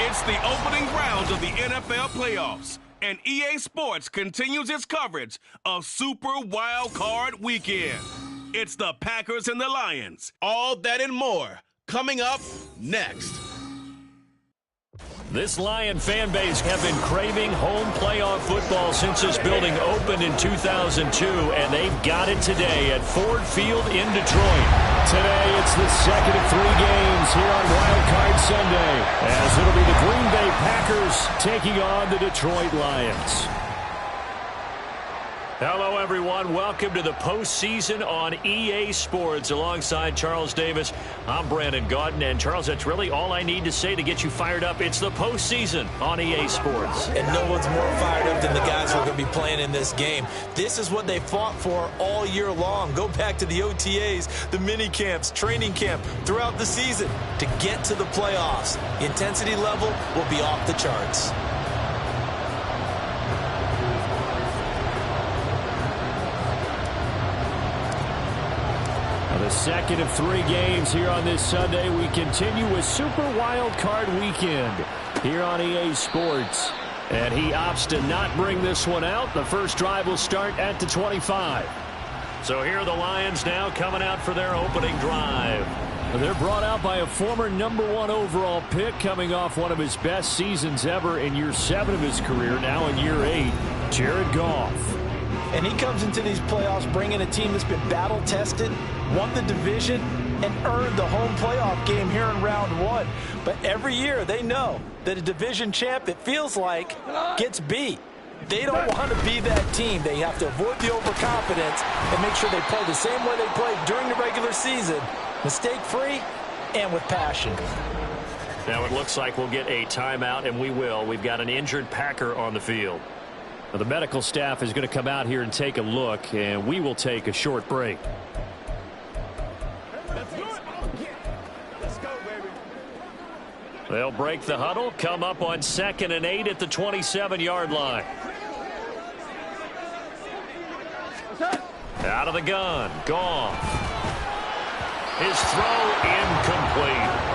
It's the opening round of the NFL playoffs, and EA Sports continues its coverage of Super Wild Card Weekend. It's the Packers and the Lions. All that and more coming up next. This Lion fan base have been craving home playoff football since this building opened in 2002, and they've got it today at Ford Field in Detroit. Today, it's the second of 3 games here on Wild Card Sunday, as it'll be the Green Bay Packers taking on the Detroit Lions. Hello, everyone. Welcome to the postseason on EA Sports. Alongside Charles Davis, I'm Brandon Gaudin. And, Charles, that's really all I need to say to get you fired up. It's the postseason on EA Sports. And no one's more fired up than the guys who are going to be playing in this game. This is what they fought for all year long. Go back to the OTAs, the mini camps, training camp, throughout the season to get to the playoffs. The intensity level will be off the charts. The second of 3 games here on this Sunday. We continue with Super Wild Card Weekend here on EA Sports. And he opts to not bring this one out. The first drive will start at the 25. So here are the Lions now coming out for their opening drive. They're brought out by a former #1 overall pick, coming off one of his best seasons ever in year 7 of his career, now in year 8, Jared Goff. And he comes into these playoffs bringing a team that's been battle-tested, won the division, and earned the home playoff game here in round 1. But every year they know that a division champ, it feels like, gets beat. They don't want to be that team. They have to avoid the overconfidence and make sure they play the same way they played during the regular season, mistake-free and with passion. Now it looks like we'll get a timeout, and we will. We've got an injured Packer on the field. Now, the medical staff is going to come out here and take a look, and we will take a short break. They'll break the huddle, come up on 2nd and 8 at the 27-yard line. Out of the gun, Goff. His throw incomplete.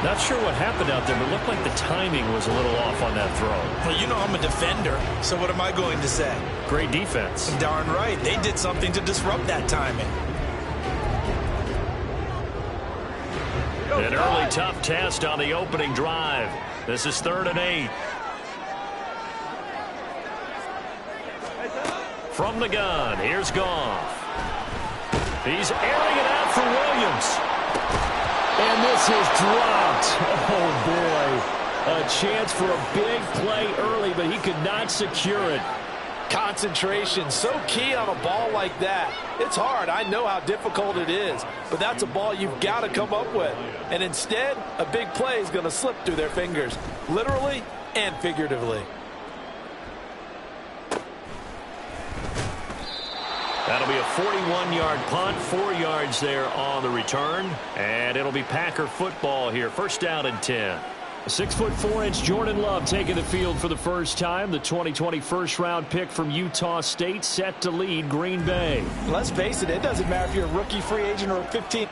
Not sure what happened out there, but it looked like the timing was a little off on that throw. Well, you know I'm a defender, so what am I going to say? Great defense. Darn right. They did something to disrupt that timing. An early tough test on the opening drive. This is 3rd and 8. From the gun, here's Goff. He's airing it out for Williams. And this is dropped. Oh, boy. A chance for a big play early, but he could not secure it. Concentration, so key on a ball like that. It's hard. I know how difficult it is, but that's a ball you've got to come up with. And instead, a big play is going to slip through their fingers, literally and figuratively. That'll be a 41-yard punt, 4 yards there on the return. And it'll be Packer football here. First down and 10. 6'4" Jordan Love taking the field for the first time. The 2020 first-round pick from Utah State set to lead Green Bay. Let's face it, it doesn't matter if you're a rookie free agent or a 15.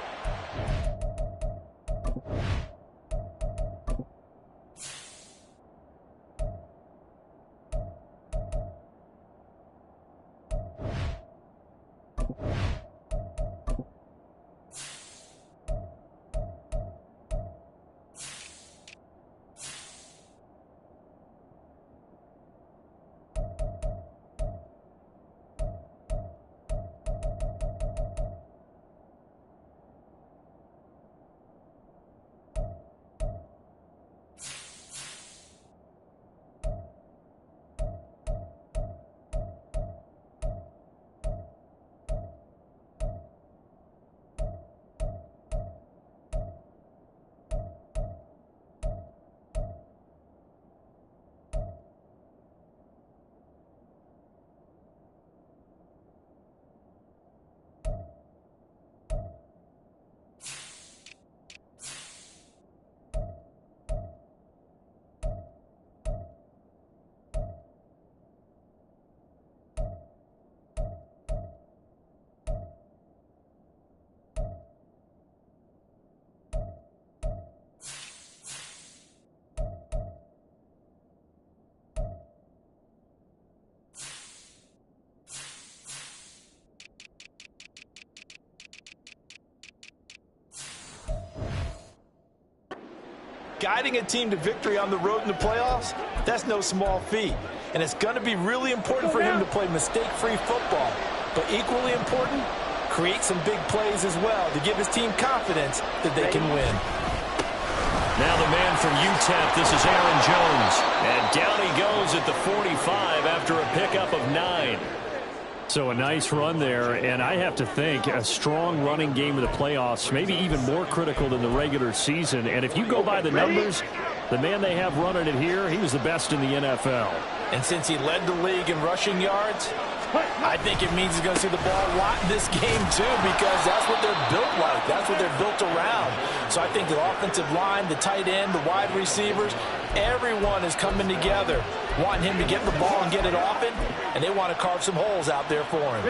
Guiding a team to victory on the road in the playoffs, that's no small feat. And it's going to be really important for him to play mistake-free football. But equally important, create some big plays as well to give his team confidence that they can win. Now the man from UTEP, this is Aaron Jones. And down he goes at the 45 after a pickup of 9. So a nice run there, and I have to think a strong running game of the playoffs, maybe even more critical than the regular season. And if you go by the numbers, the man they have running it here, he was the best in the NFL. And since he led the league in rushing yards, I think it means he's going to see the ball a lot in this game too, because that's what they're built like. That's what they're built around. So I think the offensive line, the tight end, the wide receivers, everyone is coming together, wanting him to get the ball and get it often, and they want to carve some holes out there for him.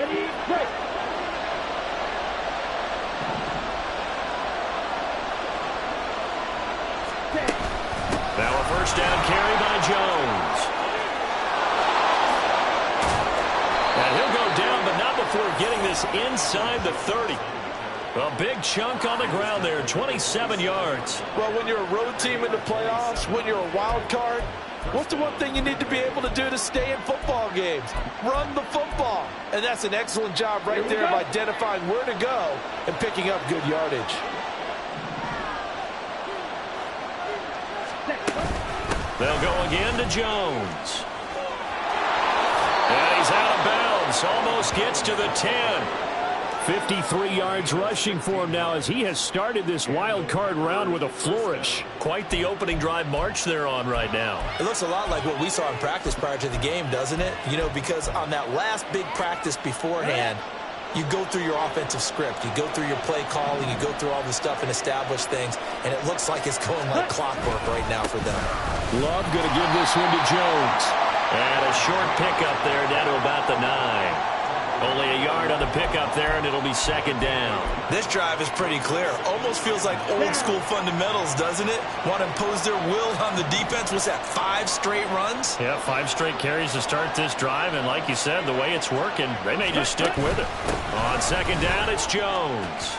Now a first down carry by Jones. And he'll go down, but not before getting this inside the 30. A big chunk on the ground there, 27 yards. Well, when you're a road team in the playoffs, when you're a wild card, what's the one thing you need to be able to do to stay in football games? Run the football. And that's an excellent job right there of identifying where to go and picking up good yardage. They'll go again to Jones. And he's out of bounds. Almost gets to the 10. 53 yards rushing for him now as he has started this wild card round with a flourish. Quite the opening drive march they're on right now. It looks a lot like what we saw in practice prior to the game, doesn't it? You know, because on that last big practice beforehand, you go through your offensive script. You go through your play calling. You go through all the stuff and establish things. And it looks like it's going like clockwork right now for them. Love going to give this one to Jones. And a short pickup there down to about the 9. Only a yard on the pickup there, and it'll be second down. This drive is pretty clear. Almost feels like old school fundamentals, doesn't it? Want to impose their will on the defense. What's that, 5 straight runs? Yeah, 5 straight carries to start this drive, and like you said, the way it's working, they may just stick with it. On second down, it's Jones.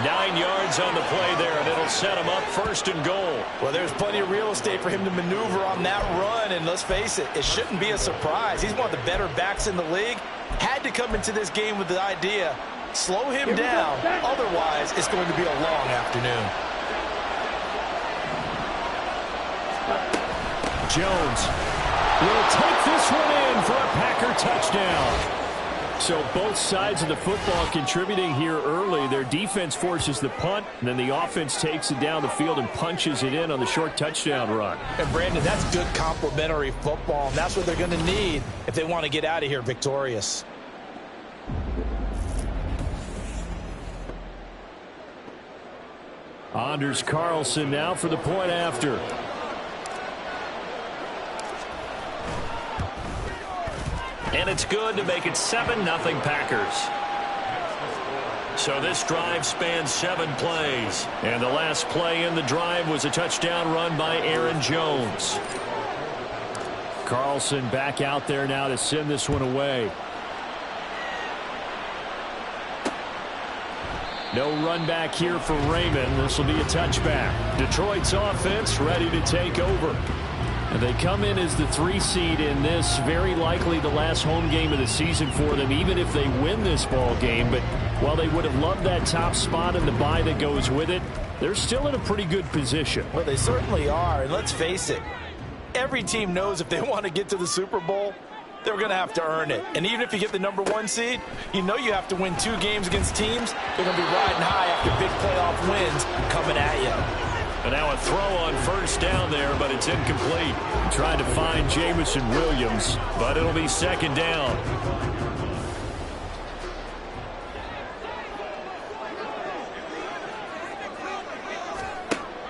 9 yards on the play there, and it'll set him up first and goal. Well, there's plenty of real estate for him to maneuver on that run, and let's face it, it shouldn't be a surprise. He's one of the better backs in the league. Had to come into this game with the idea, slow him down, otherwise it's going to be a long afternoon. Jones will take this one in for a Packer touchdown. So both sides of the football contributing here early. Their defense forces the punt, and then the offense takes it down the field and punches it in on the short touchdown run. And, Brandon, that's good complementary football, and that's what they're going to need if they want to get out of here victorious. Anders Carlson now for the point after. And it's good to make it 7-0 Packers. So this drive spans 7 plays. And the last play in the drive was a touchdown run by Aaron Jones. Carlson back out there now to send this one away. No run back here for Raymond. This will be a touchback. Detroit's offense ready to take over. And they come in as the 3 seed in this, very likely the last home game of the season for them, even if they win this ball game. But while they would have loved that top spot and the bye that goes with it, they're still in a pretty good position. Well, they certainly are. And let's face it, every team knows if they want to get to the Super Bowl, they're going to have to earn it. And even if you get the number 1 seed, you know you have to win 2 games against teams. They're going to be riding high after big playoff wins coming at you. And now a throw on first down there, but it's incomplete. Trying to find Jameson Williams, but it'll be second down.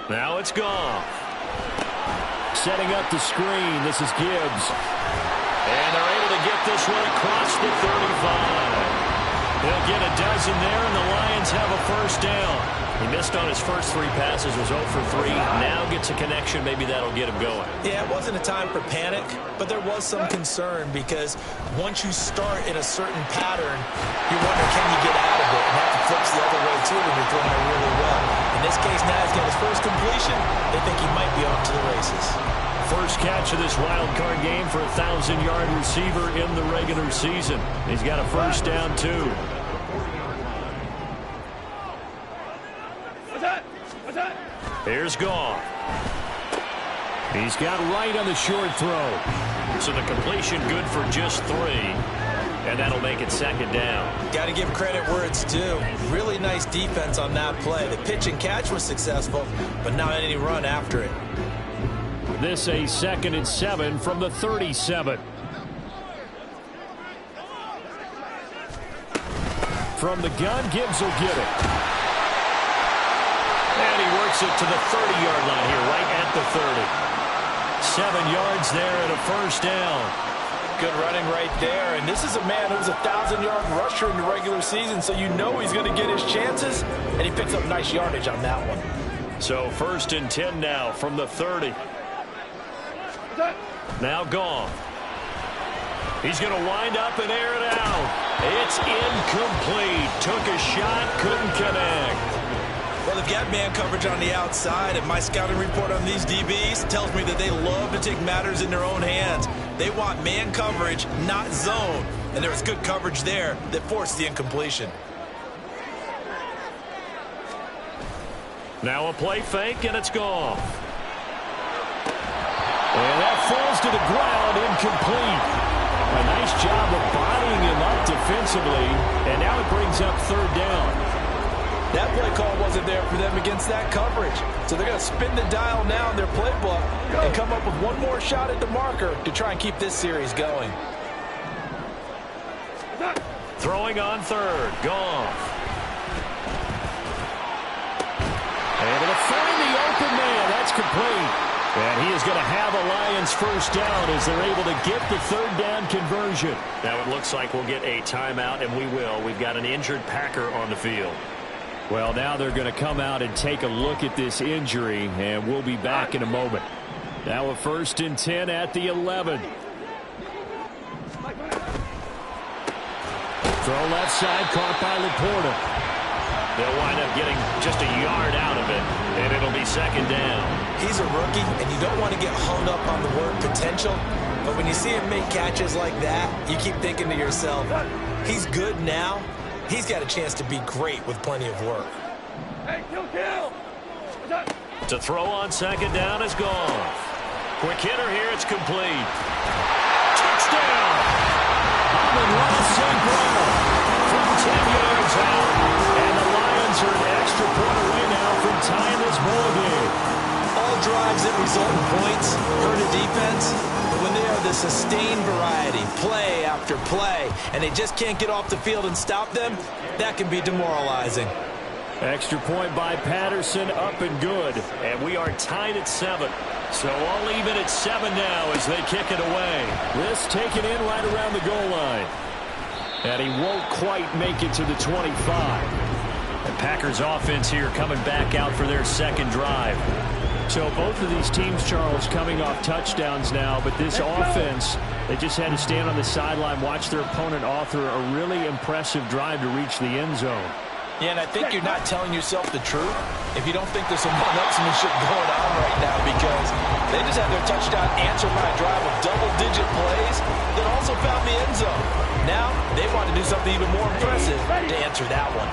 Now it's Goff. Setting up the screen. This is Gibbs. And they're able to get this one across the 35. They'll get a dozen there, and the Lions have a first down. He missed on his first 3 passes, was 0 for 3. Now gets a connection. Maybe that'll get him going. Yeah, it wasn't a time for panic, but there was some concern because once you start in a certain pattern, you wonder, can you get out of it? And that flips the other way, too, when you're throwing it really well. And this case, now he's got his first completion. They think he might be off to the races. First catch of this wild card game for a 1,000-yard receiver in the regular season. He's got a first down, too. Here's Goff. He's got right on the short throw. So the completion good for just 3. And that'll make it second down. Got to give credit where it's due. Really nice defense on that play. The pitch and catch was successful, but not any run after it. This a 2nd and 7 from the 37. From the gun, Gibbs will get it. And he works it to the 30-yard line here, right at the 30. 7 yards there and a first down. Good running right there. And this is a man who's a 1,000-yard rusher in the regular season, so you know he's going to get his chances, and he picks up nice yardage on that one. So 1st and 10 now from the 30. Now Goff. He's going to wind up and air it out. It's incomplete. Took a shot, couldn't connect. Well, they've got man coverage on the outside, and my scouting report on these DBs tells me that they love to take matters in their own hands. They want man coverage, not zone. And there was good coverage there that forced the incompletion. Now a play fake, and it's gone. And that falls to the ground, incomplete. A nice job of bodying him up defensively, and now it brings up 3rd down. That play call wasn't there for them against that coverage. So they're going to spin the dial now in their playbook and come up with one more shot at the marker to try and keep this series going. Throwing on 3rd, Goff. Able to find the open man. That's complete. And he is going to have a Lions first down as they're able to get the 3rd down conversion. Now it looks like we'll get a timeout, and we will. We've got an injured Packer on the field. Well, now they're going to come out and take a look at this injury, and we'll be back in a moment. Now a 1st and 10 at the 11. Throw left side, caught by Laporta. They'll wind up getting just a yard out of it, and it'll be 2nd down. He's a rookie, and you don't want to get hung up on the word potential, but when you see him make catches like that, you keep thinking to yourself, he's good now. He's got a chance to be great with plenty of work. Hey, kill. To throw on 2nd down is gone. Quick hitter here, it's complete. Touchdown! Amon-Ra St. Brown from 10 yards out. And the Lions are an extra point away now from tying this ball game. All drives that result in points hurt a defense, but when they are the sustained variety, play after play, and they just can't get off the field and stop them, that can be demoralizing. Extra point by Patterson, up and good. And we are tied at 7. So all even at 7 now as they kick it away. This taken in right around the goal line. And he won't quite make it to the 25. And Packers offense here coming back out for their 2nd drive. So both of these teams, Charles, coming off touchdowns now, but this offense, they just had to stand on the sideline, watch their opponent author a really impressive drive to reach the end zone. Yeah, and I think you're not telling yourself the truth if you don't think there's some one-upsmanship going on right now, because they just had their touchdown answered by a drive of double-digit plays that also found the end zone. Now they want to do something even more impressive to answer that one.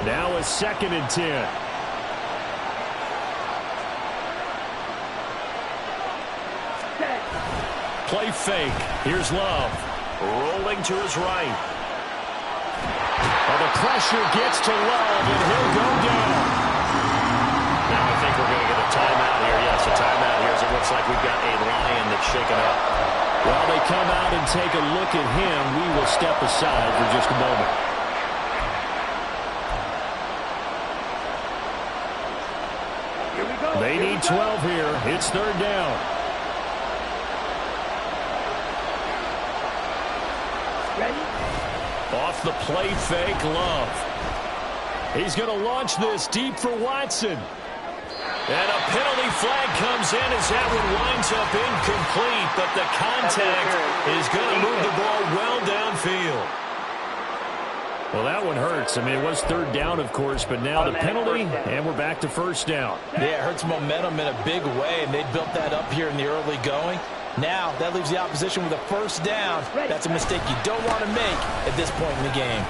Now a 2nd and 10. Play fake. Here's Love. Rolling to his right. Well, the pressure gets to Love, and he'll go down. Now I think we're going to get a timeout here. Yes, a timeout here as it looks like we've got a Lion that's shaken up. While they come out and take a look at him, we will step aside for just a moment. They need 12 here. It's 3rd down. Off the play fake, Love. He's going to launch this deep for Watson. And a penalty flag comes in as that one winds up incomplete, but the contact is going to move the ball well downfield. Well, that one hurts. I mean, it was third down, of course, but now the penalty, and we're back to first down. Yeah, it hurts momentum in a big way, and they built that up here in the early going. Now, that leaves the opposition with a first down. That's a mistake you don't want to make at this point in the game.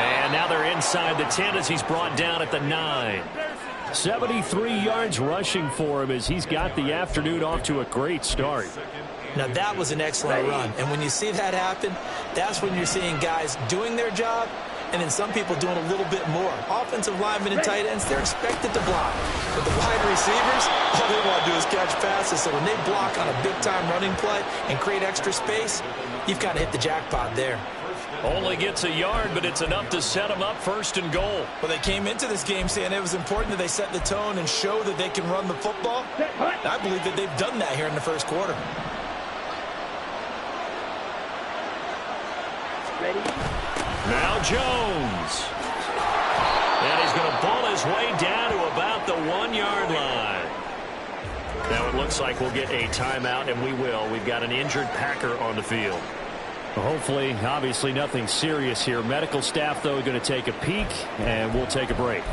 And now they're inside the 10 as he's brought down at the 9. 73 yards rushing for him as he's got the afternoon off to a great start. Now, that was an excellent run. And when you see that happen, that's when you're seeing guys doing their job and then some people doing a little bit more. Offensive linemen and tight ends, they're expected to block. But the wide receivers, all they want to do is catch passes. So when they block on a big-time running play and create extra space, you've kind of hit the jackpot there. Only gets a yard, but it's enough to set them up first and goal. Well, they came into this game saying it was important that they set the tone and show that they can run the football. I believe that they've done that here in the first quarter. Ready? Now Jones. And he's going to ball his way down to about the 1-yard line. Now it looks like we'll get a timeout, and we will. We've got an injured Packer on the field. Hopefully, obviously nothing serious here. Medical staff, though, going to take a peek, and we'll take a break.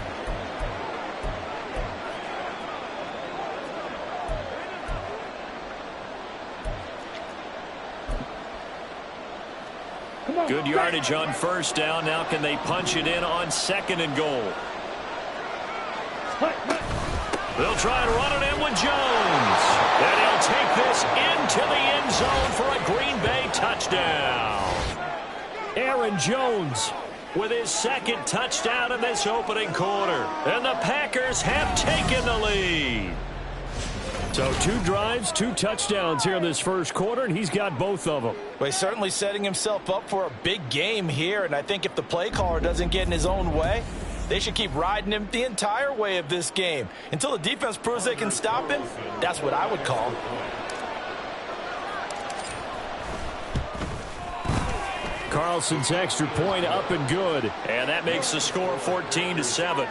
Good yardage on first down. Now can they punch it in on second and goal? They'll try and run it in with Jones. And he'll take this into the end zone for a Green Bay touchdown. Aaron Jones with his second touchdown in this opening quarter. And the Packers have taken the lead. So 2 drives, 2 touchdowns here in this first quarter, and he's got both of them. Well, he's certainly setting himself up for a big game here, and I think if the play caller doesn't get in his own way, they should keep riding him the entire way of this game. Until the defense proves they can stop him, that's what I would call. Carlson's extra point up and good. And that makes the score 14-7.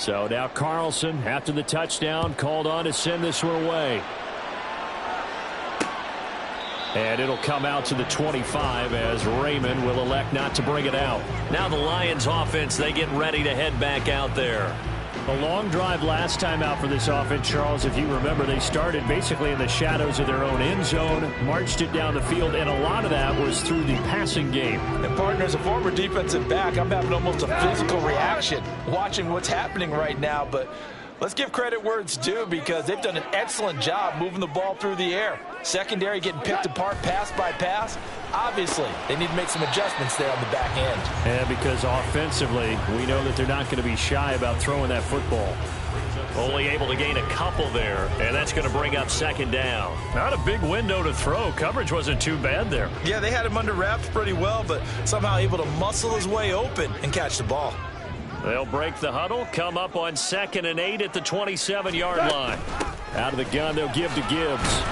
So now Carlson, after the touchdown, called on to send this one away. And it'll come out to the 25 as Raymond will elect not to bring it out. Now the Lions offense, they get ready to head back out there. A long drive last time out for this offense, Charles. If you remember, they started basically in the shadows of their own end zone, marched it down the field, and a lot of that was through the passing game. And partner, as a former defensive back, I'm having almost a physical reaction watching what's happening right now. But let's give credit where it's due, because they've done an excellent job moving the ball through the air. Secondary getting picked apart pass by pass. Obviously, they need to make some adjustments there on the back end. And because offensively, we know that they're not going to be shy about throwing that football. Only able to gain a couple there, and that's going to bring up second down. Not a big window to throw. Coverage wasn't too bad there. Yeah, they had him under wraps pretty well, but somehow able to muscle his way open and catch the ball. They'll break the huddle, come up on 2nd and 8 at the 27-yard line. Out of the gun, they'll give to Gibbs.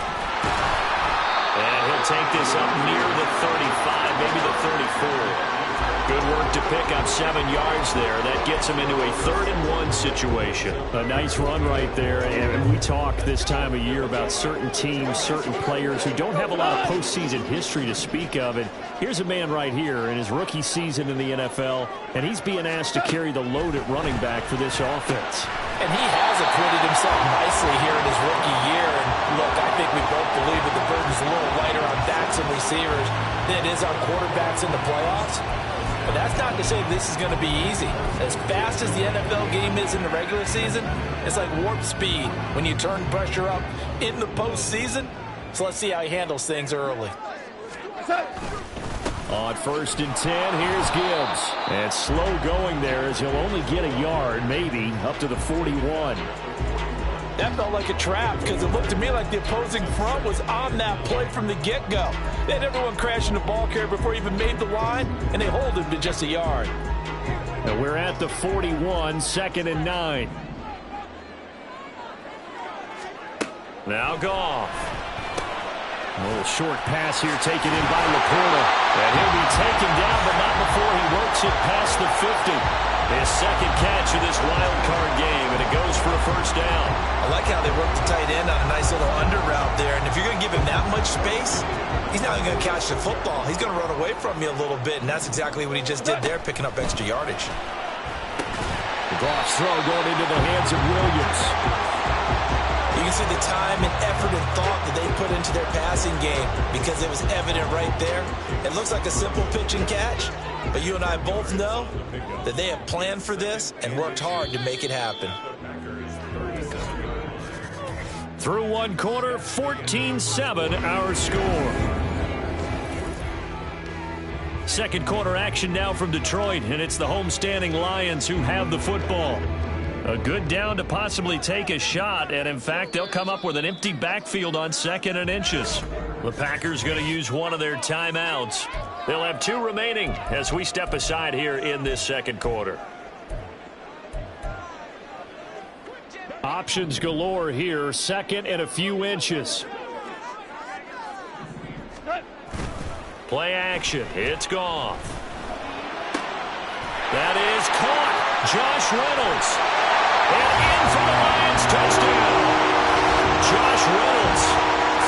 And he'll take this up near the 35, maybe the 34. Good work to pick up 7 yards there. That gets him into a 3rd and 1 situation. A nice run right there. And we talk this time of year about certain teams, certain players who don't have a lot of postseason history to speak of. And here's a man right here in his rookie season in the NFL, and he's being asked to carry the load at running back for this offense. And he has acquitted himself nicely here in his rookie year. And look, I think we both believe that the burden's a little lighter on backs and receivers than it is on quarterbacks in the playoffs. But that's not to say this is going to be easy. As fast as the NFL game is in the regular season, it's like warp speed when you turn pressure up in the postseason. So let's see how he handles things early. On 1st and 10, here's Gibbs. And slow going there as he'll only get a yard, maybe, up to the 41. That felt like a trap, because it looked to me like the opposing front was on that play from the get-go. They had everyone crashing the ball carrier before he even made the line, and they hold him to just a yard. Now we're at the 41, 2nd and 9. Now Goff. A little short pass here taken in by Laporta. And he'll be taken down, but not before he works it past the 50. His 2nd catch of this wild card game, and it goes for a 1st down. I like how they work the tight end on a nice little under route there. And if you're going to give him that much space, he's not even going to catch the football. He's going to run away from you a little bit, and that's exactly what he just did there, picking up extra yardage. The Goff's throw going into the hands of Williams. You can see the time and effort and thought that they put into their passing game, because it was evident right there. It looks like a simple pitch and catch, but you and I both know that they have planned for this and worked hard to make it happen. Through 1 quarter, 14-7 our score. 2nd quarter action now from Detroit, and it's the homestanding Lions who have the football. A good down to possibly take a shot, and in fact, they'll come up with an empty backfield on 2nd and inches. The Packers going to use one of their timeouts. They'll have 2 remaining as we step aside here in this 2nd quarter. Options galore here, 2nd and a few inches. Play action. It's Goff. That is caught. Josh Reynolds. And in for the Lions touchdown. Josh Reynolds,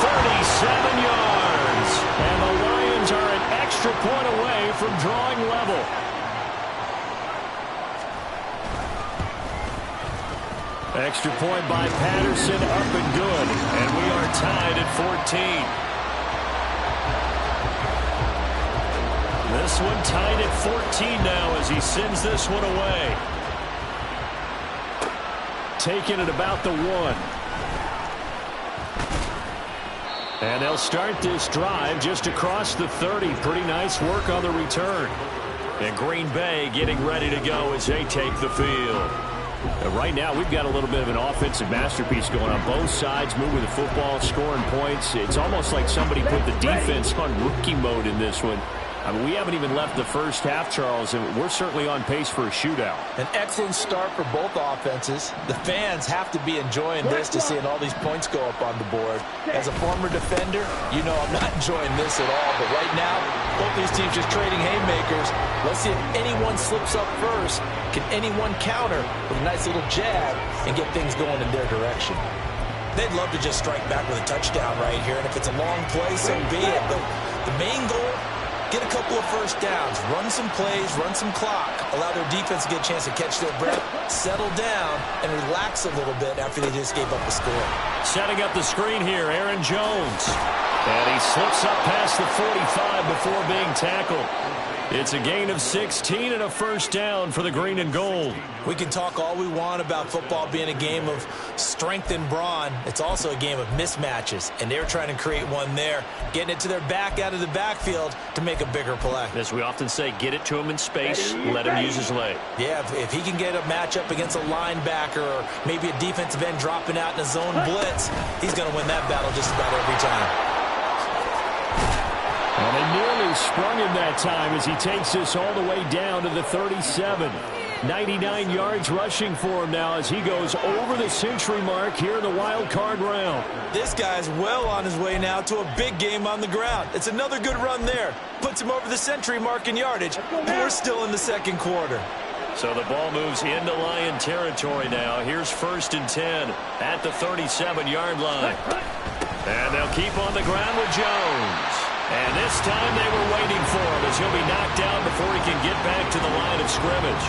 37 yards. And the Lions are an extra point away from drawing level. Extra point by Patterson, up and good. And we are tied at 14. This one tied at 14 now as he sends this one away. Taking it about the 1. And they'll start this drive just across the 30. Pretty nice work on the return. And Green Bay getting ready to go as they take the field. Right now, we've got a little bit of an offensive masterpiece going on both sides, moving the football, scoring points. It's almost like somebody put the defense on rookie mode in this one. I mean, we haven't even left the first half, Charles, and we're certainly on pace for a shootout. An excellent start for both offenses. The fans have to be enjoying this to seeing all these points go up on the board. As a former defender, you know I'm not enjoying this at all. But right now, both these teams just trading haymakers. Let's see if anyone slips up first. Can anyone counter with a nice little jab and get things going in their direction? They'd love to just strike back with a touchdown right here. And if it's a long play, so be it. But the main goal, get a couple of first downs, run some plays, run some clock, allow their defense to get a chance to catch their breath, settle down, and relax a little bit after they just gave up a score. Setting up the screen here, Aaron Jones. And he slips up past the 45 before being tackled. It's a gain of 16 and a first down for the green and gold. We can talk all we want about football being a game of strength and brawn. It's also a game of mismatches, and they're trying to create one there, getting it to their back out of the backfield to make a bigger play. As we often say, get it to him in space, let him use his leg. Yeah, if he can get a matchup against a linebacker or maybe a defensive end dropping out in a zone blitz, he's going to win that battle just about every time. And they nearly sprung him that time as he takes this all the way down to the 37. 99 yards rushing for him now as he goes over the century mark here in the wild card round. This guy's well on his way now to a big game on the ground. It's another good run there. Puts him over the century mark in yardage. And we're still in the second quarter. So the ball moves into Lion territory now. Here's 1st and 10 at the 37-yard line. And they'll keep on the ground with Jones. And this time they were waiting for him as he'll be knocked down before he can get back to the line of scrimmage.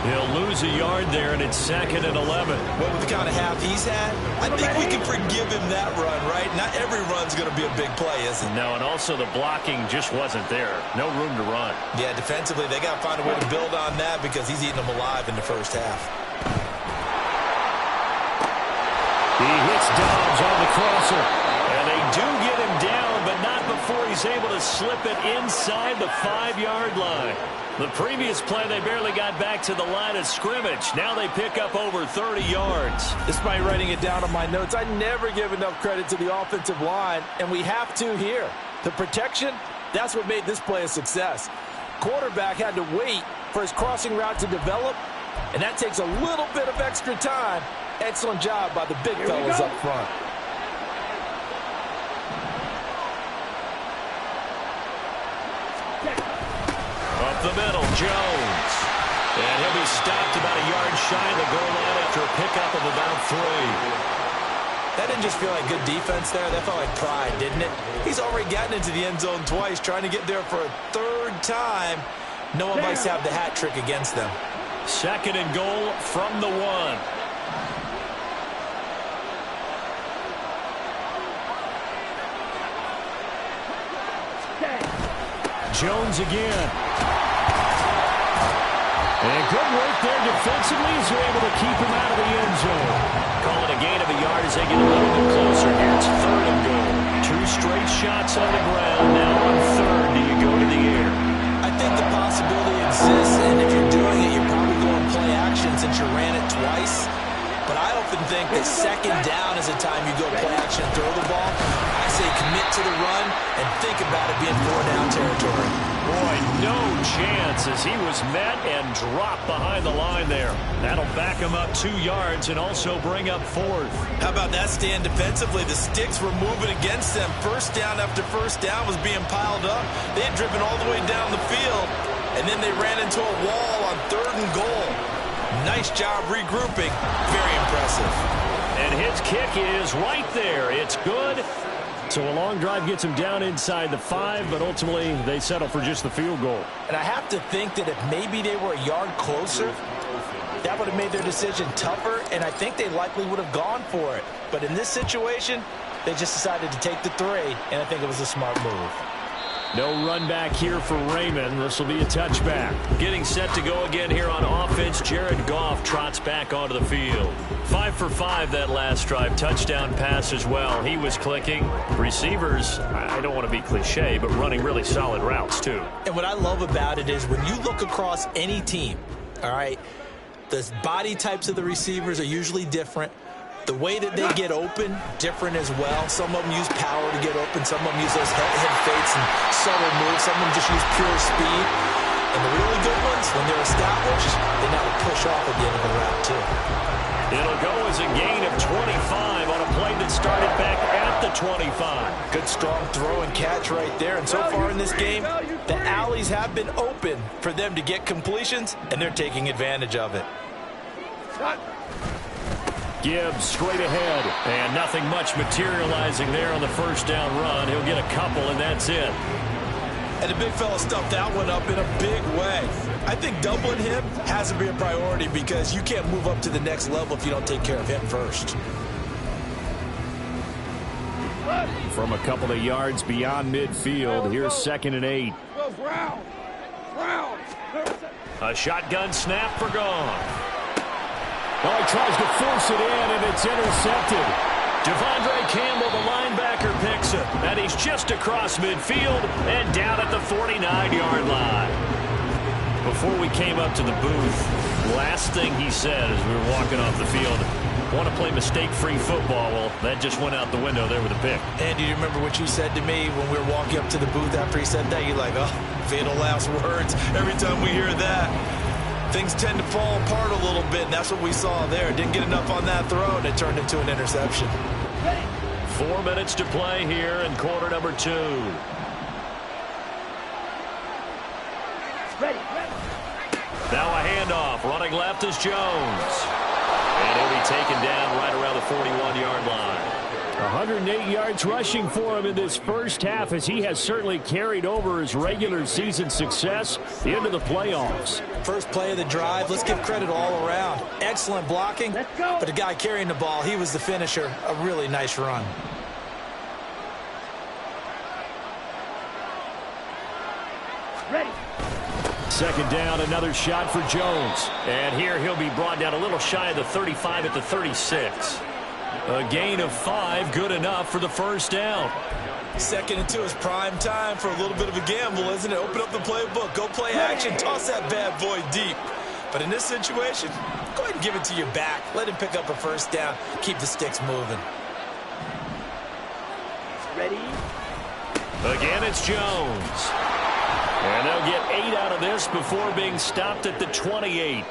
He'll lose a yard there, and it's 2nd and 11. Well, with the kind of half he's had, I think we can forgive him that run, right? Not every run's going to be a big play, is it? No, and also the blocking just wasn't there. No room to run. Yeah, defensively, they got to find a way to build on that because he's eating them alive in the first half. He hits Dobbs on the crosser. And they do get him down, but not before he's able to slip it inside the 5-yard line. The previous play, they barely got back to the line of scrimmage. Now they pick up over 30 yards. Despite writing it down on my notes, I never give enough credit to the offensive line, and we have to here. The protection, that's what made this play a success. Quarterback had to wait for his crossing route to develop, and that takes a little bit of extra time. Excellent job by the big fellas up front. Up the middle, Jones. And he'll be stopped about a yard shy of the goal line after a pickup of about 3. That didn't just feel like good defense there. That felt like pride, didn't it? He's already gotten into the end zone twice, trying to get there for a 3rd time. No one likes to have the hat trick against them. 2nd and goal from the 1. Jones again. And good work there defensively as they're able to keep him out of the end zone. Call it a gain of a yard as they get a little bit closer here. It's 3rd and goal. 2 straight shots on the ground. Now on 3rd, do you go to the air? I think the possibility exists, and if you're doing it, you're probably going play action since you ran it twice. But I often think that 2nd down is the time you go play action and throw the ball. I say commit to the run and think about it being 4-down territory. Boy, no chance as he was met and dropped behind the line there. That'll back him up 2 yards and also bring up 4th. How about that stand defensively? The sticks were moving against them. 1st down after 1st down was being piled up. They had driven all the way down the field, and then they ran into a wall on 3rd and goal. Nice job regrouping. Very impressive. And his kick is right there. It's good. So a long drive gets him down inside the 5, but ultimately they settle for just the field goal. And I have to think that if maybe they were a yard closer, that would have made their decision tougher, and I think they likely would have gone for it. But in this situation, they just decided to take the 3, and I think it was a smart move. No run back here for Raymond. This will be a touchback. Getting set to go again here on offense. Jared Goff trots back onto the field. 5 for 5 that last drive. Touchdown pass as well. He was clicking. Receivers, I don't want to be cliche, but running really solid routes too. And what I love about it is when you look across any team, all right, the body types of the receivers are usually different. The way that they get open, different as well. Some of them use power to get open. Some of them use those head fakes and subtle moves. Some of them just use pure speed. And the really good ones, when they're established, they know how to push off at the end of the route, too. It'll go as a gain of 25 on a play that started back at the 25. Good, strong throw and catch right there. And so far in this game, the alleys have been open for them to get completions, and they're taking advantage of it. Gibbs straight ahead, and nothing much materializing there on the first down run. He'll get a couple, and that's it. And the big fella stuffed that one up in a big way. I think doubling him has to be a priority because you can't move up to the next level if you don't take care of him first. From a couple of yards beyond midfield, here's 2nd and 8. A shotgun snap for gone. Oh, he tries to force it in, and it's intercepted. Devondre Campbell, the linebacker, picks it. And he's just across midfield and down at the 49-yard line. Before we came up to the booth, last thing he said as we were walking off the field, want to play mistake-free football. Well, that just went out the window there with a pick. And do you remember what you said to me when we were walking up to the booth after he said that? You're like, oh, fatal last words. Every time we hear that, things tend to fall apart a little bit, and that's what we saw there. Didn't get enough on that throw, and it turned into an interception. 4 minutes to play here in quarter number 2. Now a handoff. Running left is Jones. And he'll be taken down right around the 41-yard line. 108 yards rushing for him in this first half as he has certainly carried over his regular season success into the playoffs. First play of the drive, let's give credit all around. Excellent blocking, but the guy carrying the ball, he was the finisher. A really nice run. Ready. 2nd down, another shot for Jones. And here he'll be brought down a little shy of the 35 at the 36. A gain of 5, good enough for the first down. 2nd and 2 is prime time for a little bit of a gamble, isn't it? Open up the playbook, go play action, toss that bad boy deep. But in this situation, go ahead and give it to your back. Let him pick up a first down, keep the sticks moving. Ready? Again, it's Jones. And they'll get 8 out of this before being stopped at the 28.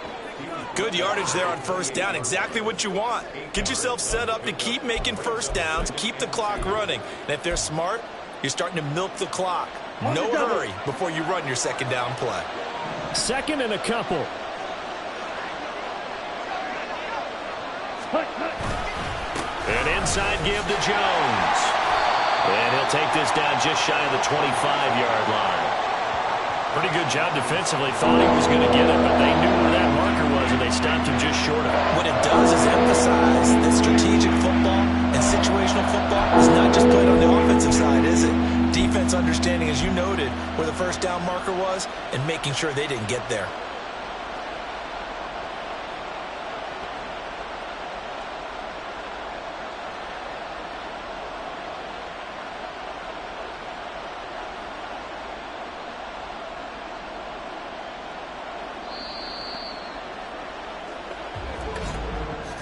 Good yardage there on first down. Exactly what you want. Get yourself set up to keep making first downs, keep the clock running. And if they're smart, you're starting to milk the clock. No hurry before you run your 2nd down play. 2nd and a couple. And inside give to Jones. And he'll take this down just shy of the 25-yard line. Pretty good job defensively. Thought he was going to get it, but they knew where that marker was, and they stopped him just short of it. What it does is emphasize that strategic football and situational football is not just played on the offensive side, is it? Defense understanding, as you noted, where the first down marker was and making sure they didn't get there.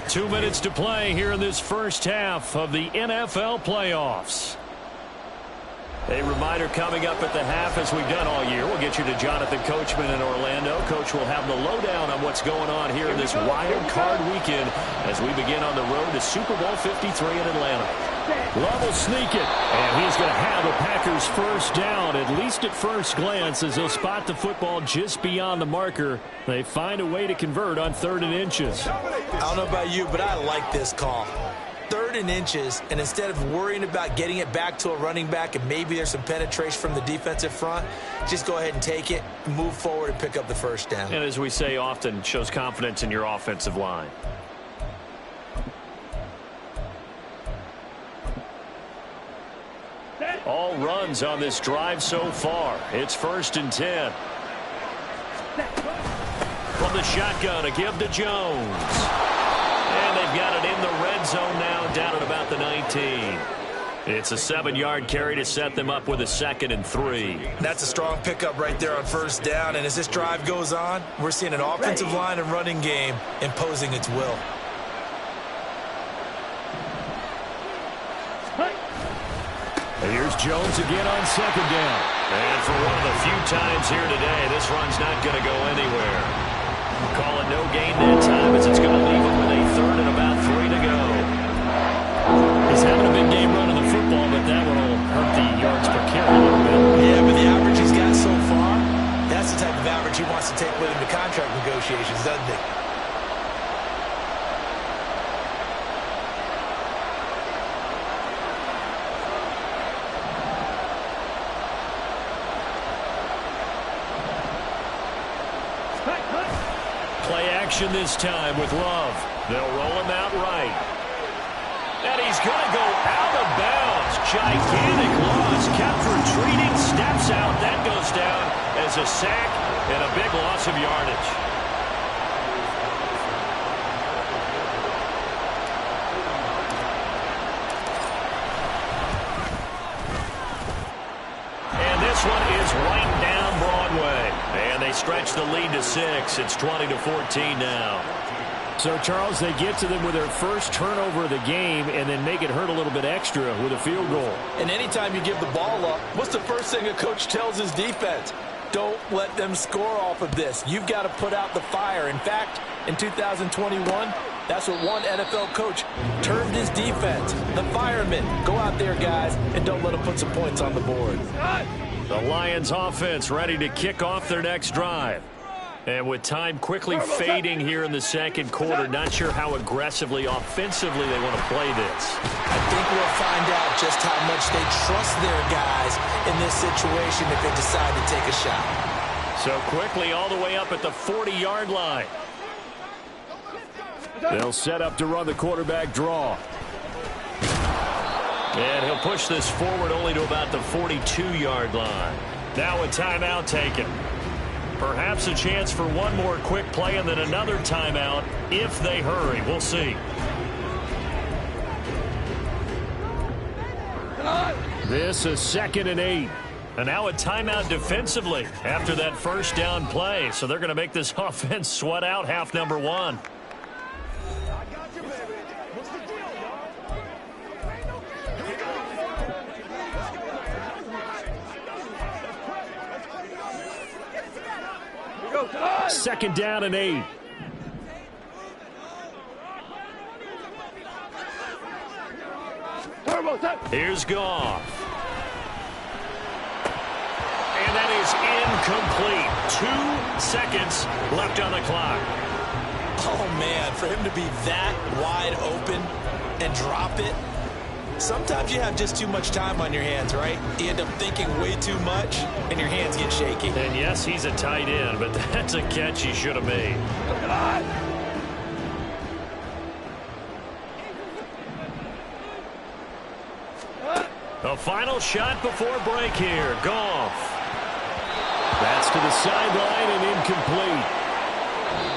Two minutes to play here in this first half of the NFL playoffs. A reminder coming up at the half, as we've done all year. We'll get you to Jonathan Coachman in Orlando. Coach will have the lowdown on what's going on here in this wild card weekend as we begin on the road to Super Bowl 53 in Atlanta. Love will sneak it, and he's going to have a Packers first down, at least at first glance, as they'll spot the football just beyond the marker. They find a way to convert on 3rd and inches. I don't know about you, but I like this call. 3rd and inches, and instead of worrying about getting it back to a running back and maybe there's some penetration from the defensive front, just go ahead and take it, move forward, and pick up the first down. And as we say often, shows confidence in your offensive line. All runs on this drive so far. It's 1st and 10. From the shotgun, a give to Jones. And they've got it in the red zone now, down at about the 19. It's a 7-yard carry to set them up with a 2nd and 3. That's a strong pickup right there on first down. And as this drive goes on, we're seeing an offensive line and running game imposing its will. And here's Jones again on second down. And for one of the few times here today, this run's not going to go anywhere. Call it no gain that time as it's going to leave him with a third and about 3 to go. He's having a big game running the football, but that one will hurt the yards per carry a little bit. Yeah, but the average he's got so far, that's the type of average he wants to take with him to contract negotiations, doesn't he? Play action this time with Love. They'll roll him out right. And he's going to go out of bounds. Gigantic loss. Kept retreating. Steps out. That goes down as a sack and a big loss of yardage. And this one is right down Broadway. And they stretch the lead to 6. It's 20-14 now. So, Charles, they get to them with their first turnover of the game and then make it hurt a little bit extra with a field goal. And anytime you give the ball up, what's the first thing a coach tells his defense? Don't let them score off of this. You've got to put out the fire. In fact, in 2021, that's what one NFL coach termed his defense. The firemen. Go out there, guys, and don't let them put some points on the board. The Lions offense ready to kick off their next drive. And with time quickly fading here in the second quarter, not sure how aggressively, offensively they want to play this. I think we'll find out just how much they trust their guys in this situation if they decide to take a shot. So quickly all the way up at the 40-yard line. They'll set up to run the quarterback draw. And he'll push this forward only to about the 42-yard line. Now a timeout taken. Perhaps a chance for one more quick play and then another timeout if they hurry. We'll see. This is 2nd and 8. And now a timeout defensively after that first down play. So they're going to make this offense sweat out half number 1. Second down and 8. Here's Goff. And that is incomplete. 2 seconds left on the clock. Oh, man, for him to be that wide open and drop it. Sometimes you have just too much time on your hands, right? You end up thinking way too much, and your hands get shaky. And yes, he's a tight end, but that's a catch he should have made. A final shot before break here. Goff. That's to the sideline and incomplete.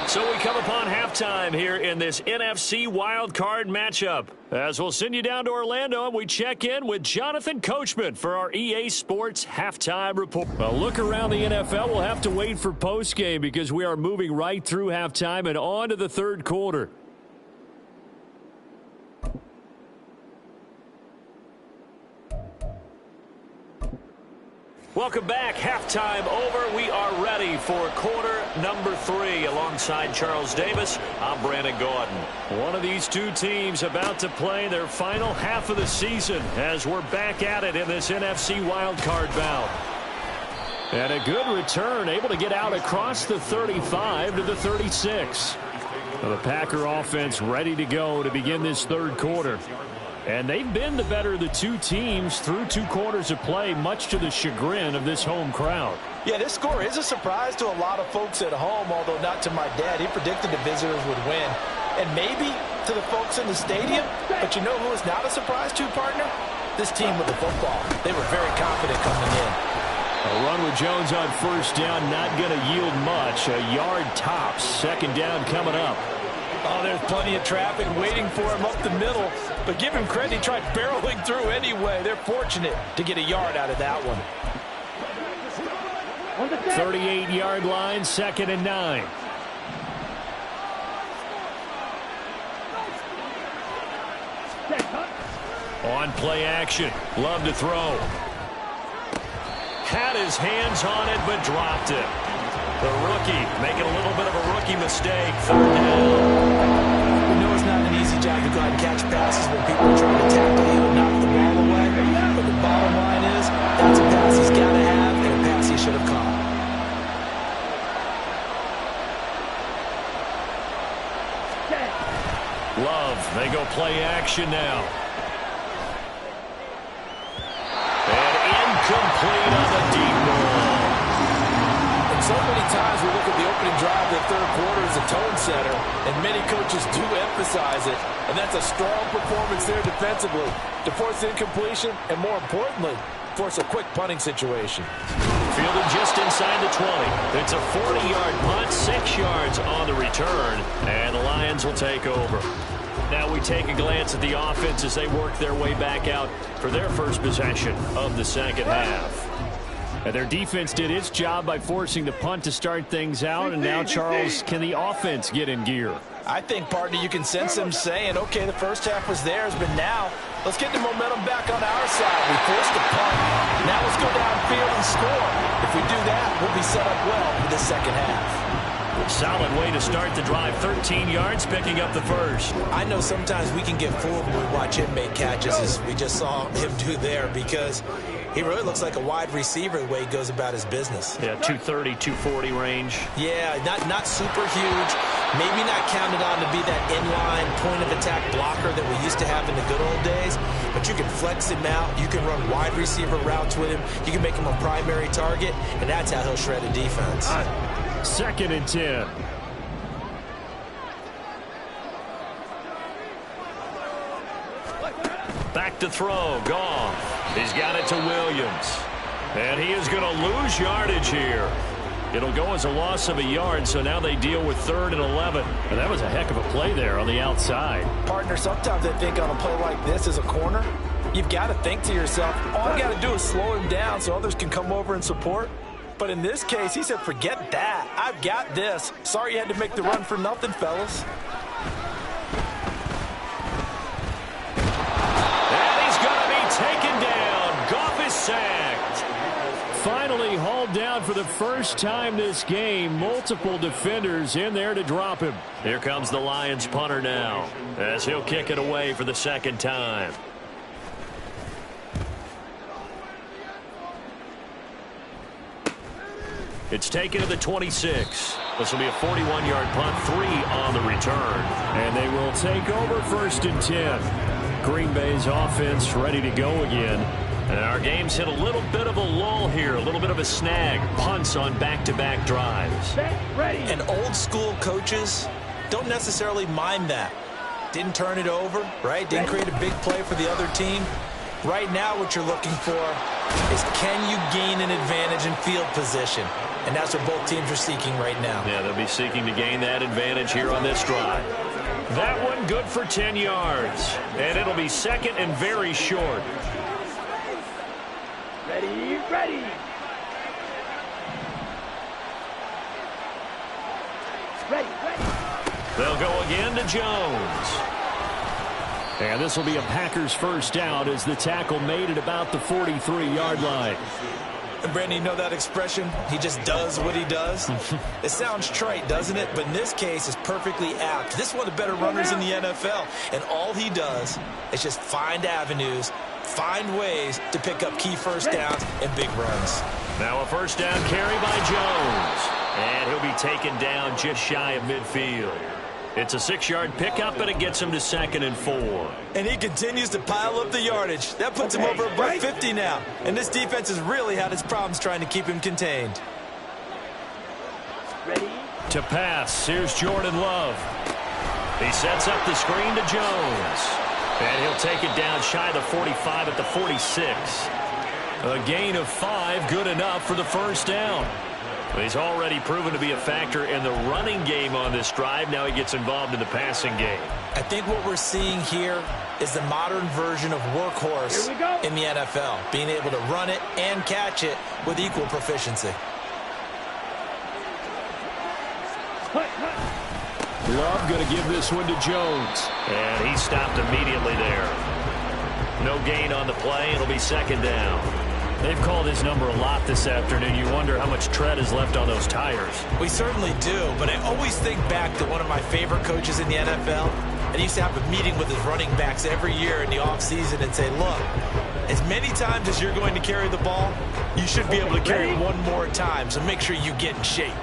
So we come upon halftime here in this NFC wildcard matchup. As we'll send you down to Orlando and we check in with Jonathan Coachman for our EA Sports Halftime Report. A look around the NFL, we'll have to wait for postgame because we are moving right through halftime and on to the third quarter. Welcome back. Halftime over. We are ready for quarter number 3. Alongside Charles Davis, I'm Brandon Gordon. One of these two teams about to play their final half of the season as we're back at it in this NFC wildcard bout. And a good return, able to get out across the 35 to the 36. The Packer offense ready to go to begin this third quarter. And they've been the better of the two teams through 2 quarters of play, much to the chagrin of this home crowd. Yeah, this score is a surprise to a lot of folks at home, although not to my dad. He predicted the visitors would win. And maybe to the folks in the stadium. But you know who is not a surprise to, partner? This team with the football. They were very confident coming in. A run with Jones on first down, not going to yield much. A yard tops. Second down coming up. Oh, there's plenty of traffic waiting for him up the middle. But give him credit, he tried barreling through anyway. They're fortunate to get a yard out of that one. 38-yard line, 2nd and 9. On play action. Love to throw. Had his hands on it, but dropped it. The rookie making a little bit of a rookie mistake. Third down. We know it's not an easy job to go out and catch passes when people are trying to tackle you and knock the ball away. But the bottom line is, that's a pass he's got to have and a pass he should have caught. Love, they go play action now. And incomplete on the deep ball. And so many times we look at the opening drive of the third quarter as a tone setter, and many coaches do emphasize it. And that's a strong performance there defensively to force incompletion and, more importantly, force a quick punting situation. Fielded just inside the 20. It's a 40-yard punt, 6 yards on the return, and the Lions will take over. Now we take a glance at the offense as they work their way back out for their first possession of the second half. And their defense did its job by forcing the punt to start things out, and now, Charles, can the offense get in gear? I think, partner, you can sense them saying, okay, the first half was theirs, but now let's get the momentum back on our side. We forced the punt. Now let's go downfield and score. If we do that, we'll be set up well for the second half. Solid way to start the drive. 13 yards, picking up the first. I know sometimes we can get fooled when we watch him make catches, as we just saw him do there, because he really looks like a wide receiver the way he goes about his business. Yeah, 230, 240 range. Yeah, not super huge. Maybe not counted on to be that inline point-of-attack blocker that we used to have in the good old days, but you can flex him out. You can run wide receiver routes with him. You can make him a primary target, and that's how he'll shred a defense. 2nd and 10. Back to throw. Goff. He's got it to Williams. And he is going to lose yardage here. It'll go as a loss of a yard, so now they deal with 3rd and 11. And that was a heck of a play there on the outside. Partner, sometimes I think on a play like this as a corner, you've got to think to yourself, all I got to do is slow him down so others can come over and support. But in this case, he said, forget that. I've got this. Sorry you had to make the run for nothing, fellas. And he's going to be taken down. Goff is sacked. Finally hauled down for the first time this game. Multiple defenders in there to drop him. Here comes the Lions punter now, as he'll kick it away for the second time. It's taken to the 26. This will be a 41-yard punt, 3 on the return. And they will take over 1st and 10. Green Bay's offense ready to go again. And our game's hit a little bit of a lull here, a little bit of a snag. Punts on back-to-back drives. And old-school coaches don't necessarily mind that. Didn't turn it over, right? Didn't create a big play for the other team. Right now what you're looking for is, can you gain an advantage in field position? And that's what both teams are seeking right now. Yeah, they'll be seeking to gain that advantage here on this drive. That one good for 10 yards. And it'll be 2nd and very short. Ready, ready. Ready, ready. They'll go again to Jones. And this will be a Packers first down as the tackle made at about the 43-yard line. And Brandon, you know that expression? He just does what he does. It sounds trite, doesn't it? But in this case, it's perfectly apt. This is one of the better runners in the NFL. And all he does is just find avenues, find ways to pick up key first downs and big runs. Now a first down carry by Jones. And he'll be taken down just shy of midfield. It's a 6-yard pickup, and it gets him to 2nd and 4. And he continues to pile up the yardage. That puts him over about 50 now. And this defense has really had its problems trying to keep him contained. Ready. To pass, here's Jordan Love. He sets up the screen to Jones. And he'll take it down shy of the 45 at the 46. A gain of 5, good enough for the first down. He's already proven to be a factor in the running game on this drive. Now he gets involved in the passing game. I think what we're seeing here is the modern version of workhorse in the NFL, being able to run it and catch it with equal proficiency. Love going to give this one to Jones. And he stopped immediately there. No gain on the play. It'll be second down. They've called his number a lot this afternoon. You wonder how much tread is left on those tires. We certainly do, but I always think back to one of my favorite coaches in the NFL. And he used to have a meeting with his running backs every year in the offseason and say, look, as many times as you're going to carry the ball, you should be able to carry it one more time, so make sure you get in shape.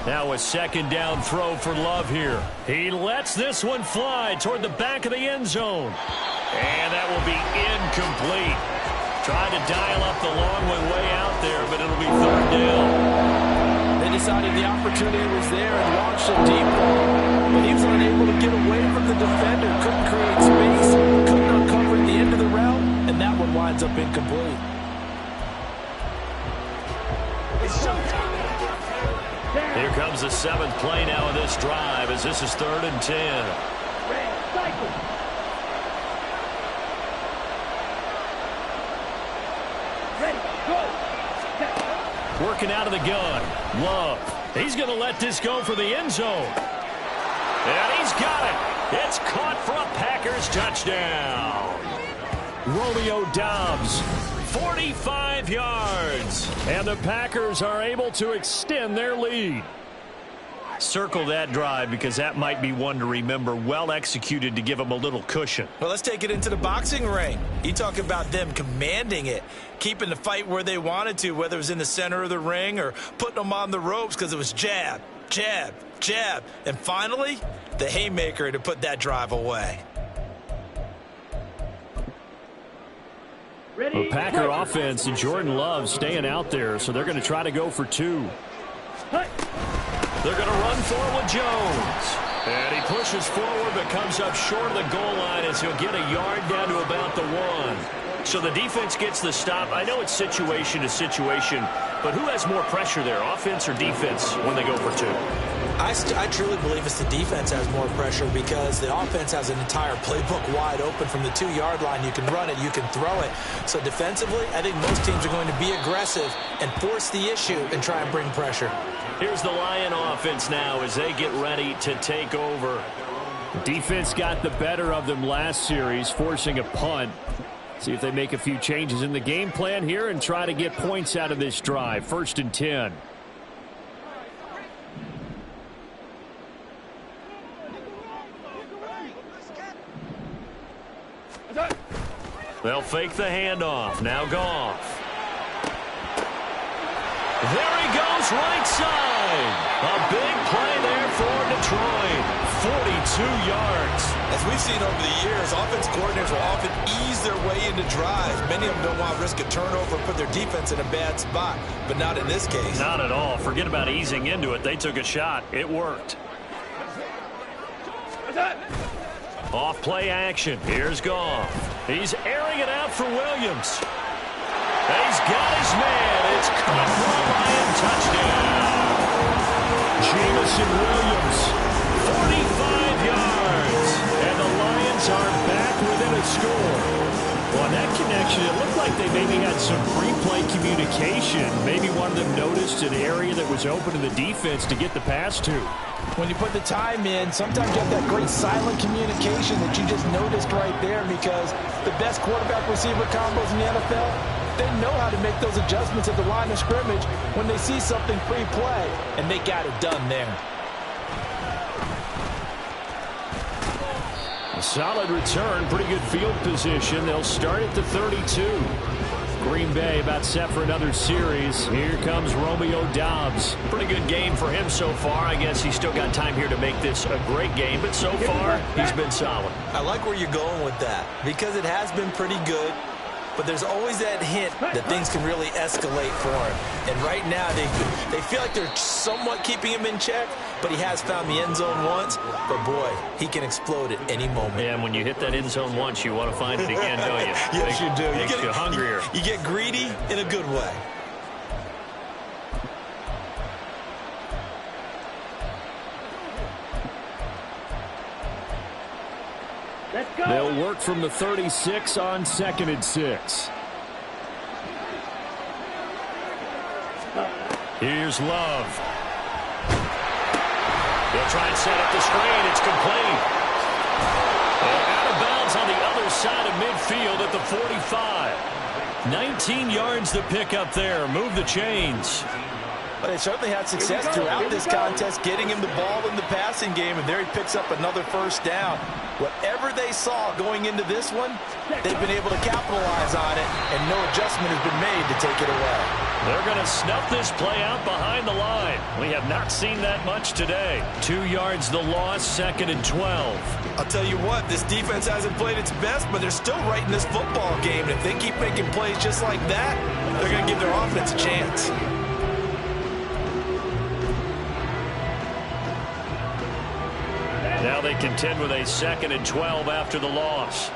Now a second down throw for Love here. He lets this one fly toward the back of the end zone. And that will be incomplete. Tried to dial up the long way out there, but it'll be third down. They decided the opportunity was there and launched a deep ball. But he was unable to get away from the defender. Couldn't create space. Couldn't uncover at the end of the route. And that one winds up incomplete. Here comes the seventh play now of this drive as this is 3rd and 10. Ready, go. Working out of the gun. Love. He's going to let this go for the end zone. And he's got it. It's caught for a Packers touchdown. Romeo Doubs, 45 yards. And the Packers are able to extend their lead. Circle that drive because that might be one to remember. Well executed to give them a little cushion. Well, let's take it into the boxing ring. You talk about them commanding it, keeping the fight where they wanted to, whether it was in the center of the ring or putting them on the ropes because it was jab, jab, jab. And finally, the haymaker to put that drive away. The Packer offense and Jordan Love staying out there, so they're going to try to go for 2. They're going to run for it with Jones. And he pushes forward but comes up short of the goal line as he'll get a yard down to about the 1. So the defense gets the stop. I know it's situation to situation, but who has more pressure there, offense or defense, when they go for 2? I truly believe it's the defense has more pressure because the offense has an entire playbook wide open from the 2-yard line. You can run it, you can throw it. So defensively, I think most teams are going to be aggressive and force the issue and try and bring pressure. Here's the Lion offense now as they get ready to take over. Defense got the better of them last series, forcing a punt. See if they make a few changes in the game plan here and try to get points out of this drive. 1st and 10. They'll fake the handoff. Now Goff. There he goes, right side. A big play there for Detroit. 42 yards. As we've seen over the years, offense coordinators will often ease their way into drives. Many of them don't want to risk a turnover and put their defense in a bad spot, but not in this case. Not at all. Forget about easing into it. They took a shot. It worked. Off play action. Here's Goff. He's airing it out for Williams. He's got his man. It's caught for a Lion touchdown. Jameson Williams, 45 yards. And the Lions are back within a score. Well, on that connection, it looked like they maybe had some pre-play communication. Maybe one of them noticed an area that was open to the defense to get the pass to. When you put the time in, sometimes you have that great silent communication that you just noticed right there because the best quarterback-receiver combos in the NFL, they know how to make those adjustments at the line of scrimmage when they see something pre-play, and they got it done there. A solid return, pretty good field position. They'll start at the 32. Green Bay about set for another series. Here comes Romeo Doubs. Pretty good game for him so far. I guess he's still got time here to make this a great game, but so far he's been solid. I like where you're going with that because it has been pretty good, but there's always that hint that things can really escalate for him. And right now they feel like they're somewhat keeping him in check, but he has found the end zone once. But boy, he can explode at any moment. Yeah, and when you hit that end zone once, you want to find it again, don't you? Yes, you do. Makes you hungrier. You get greedy in a good way. Let's go. They'll work from the 36 on 2nd and 6. Here's Love. They'll try and set up the screen. It's complete. And out of bounds on the other side of midfield at the 45. 19 yards to pick up there. Move the chains. But they certainly had success throughout this contest, getting him the ball in the passing game, and there he picks up another first down. Whatever they saw going into this one, they've been able to capitalize on it, and no adjustment has been made to take it away. They're going to snuff this play out behind the line. We have not seen that much today. 2 yards the loss, 2nd and 12. I'll tell you what, this defense hasn't played its best, but they're still right in this football game. And if they keep making plays just like that, they're going to give their offense a chance. Now they contend with a 2nd and 12 after the loss.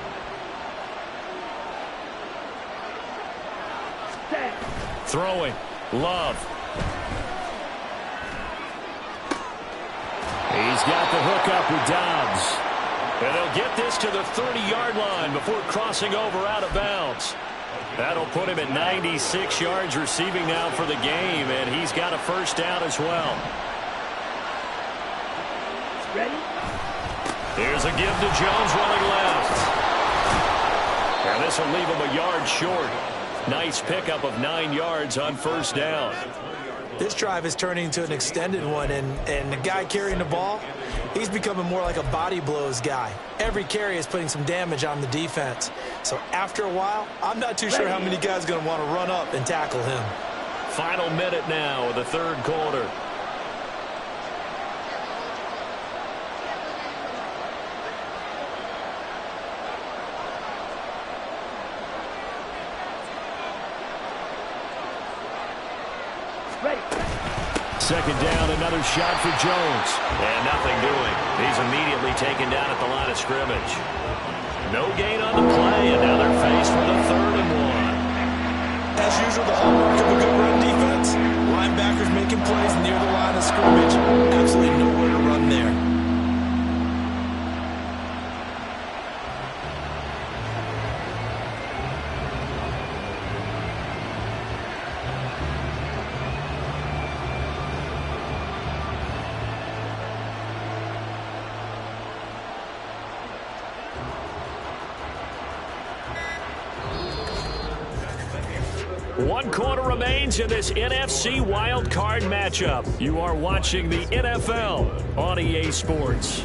Throwing. Love. He's got the hook up with Dobbs. And they'll get this to the 30-yard line before crossing over out of bounds. That'll put him at 96 yards receiving now for the game, and he's got a first down as well. Ready? Here's a give to Jones running left. And this will leave him a yard short. Nice pickup of 9 yards on first down. This drive is turning into an extended one, and the guy carrying the ball, he's becoming more like a body blows guy. Every carry is putting some damage on the defense. So after a while, I'm not too sure how many guys are going to want to run up and tackle him. Final minute now of the third quarter. Second down, another shot for Jones. And nothing doing. He's immediately taken down at the line of scrimmage. No gain on the play, and now they're faced with a 3rd and 1. As usual, the hallmark of a good run defense, linebackers making plays near the line of scrimmage. Absolutely nowhere to run there. One quarter remains in this NFC Wild Card matchup. You are watching the NFL on EA Sports.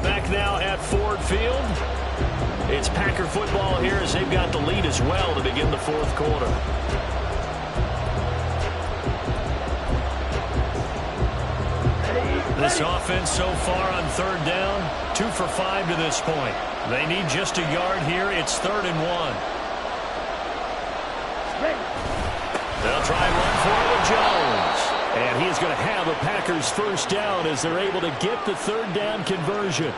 Back now at Ford Field. It's Packer football here as they've got the lead as well to begin the fourth quarter. This offense so far on 3rd down, 2 for 5 to this point. They need just a yard here. It's 3rd and 1. They'll try and run for it with Jones. And he's going to have a Packers first down as they're able to get the 3rd down conversion.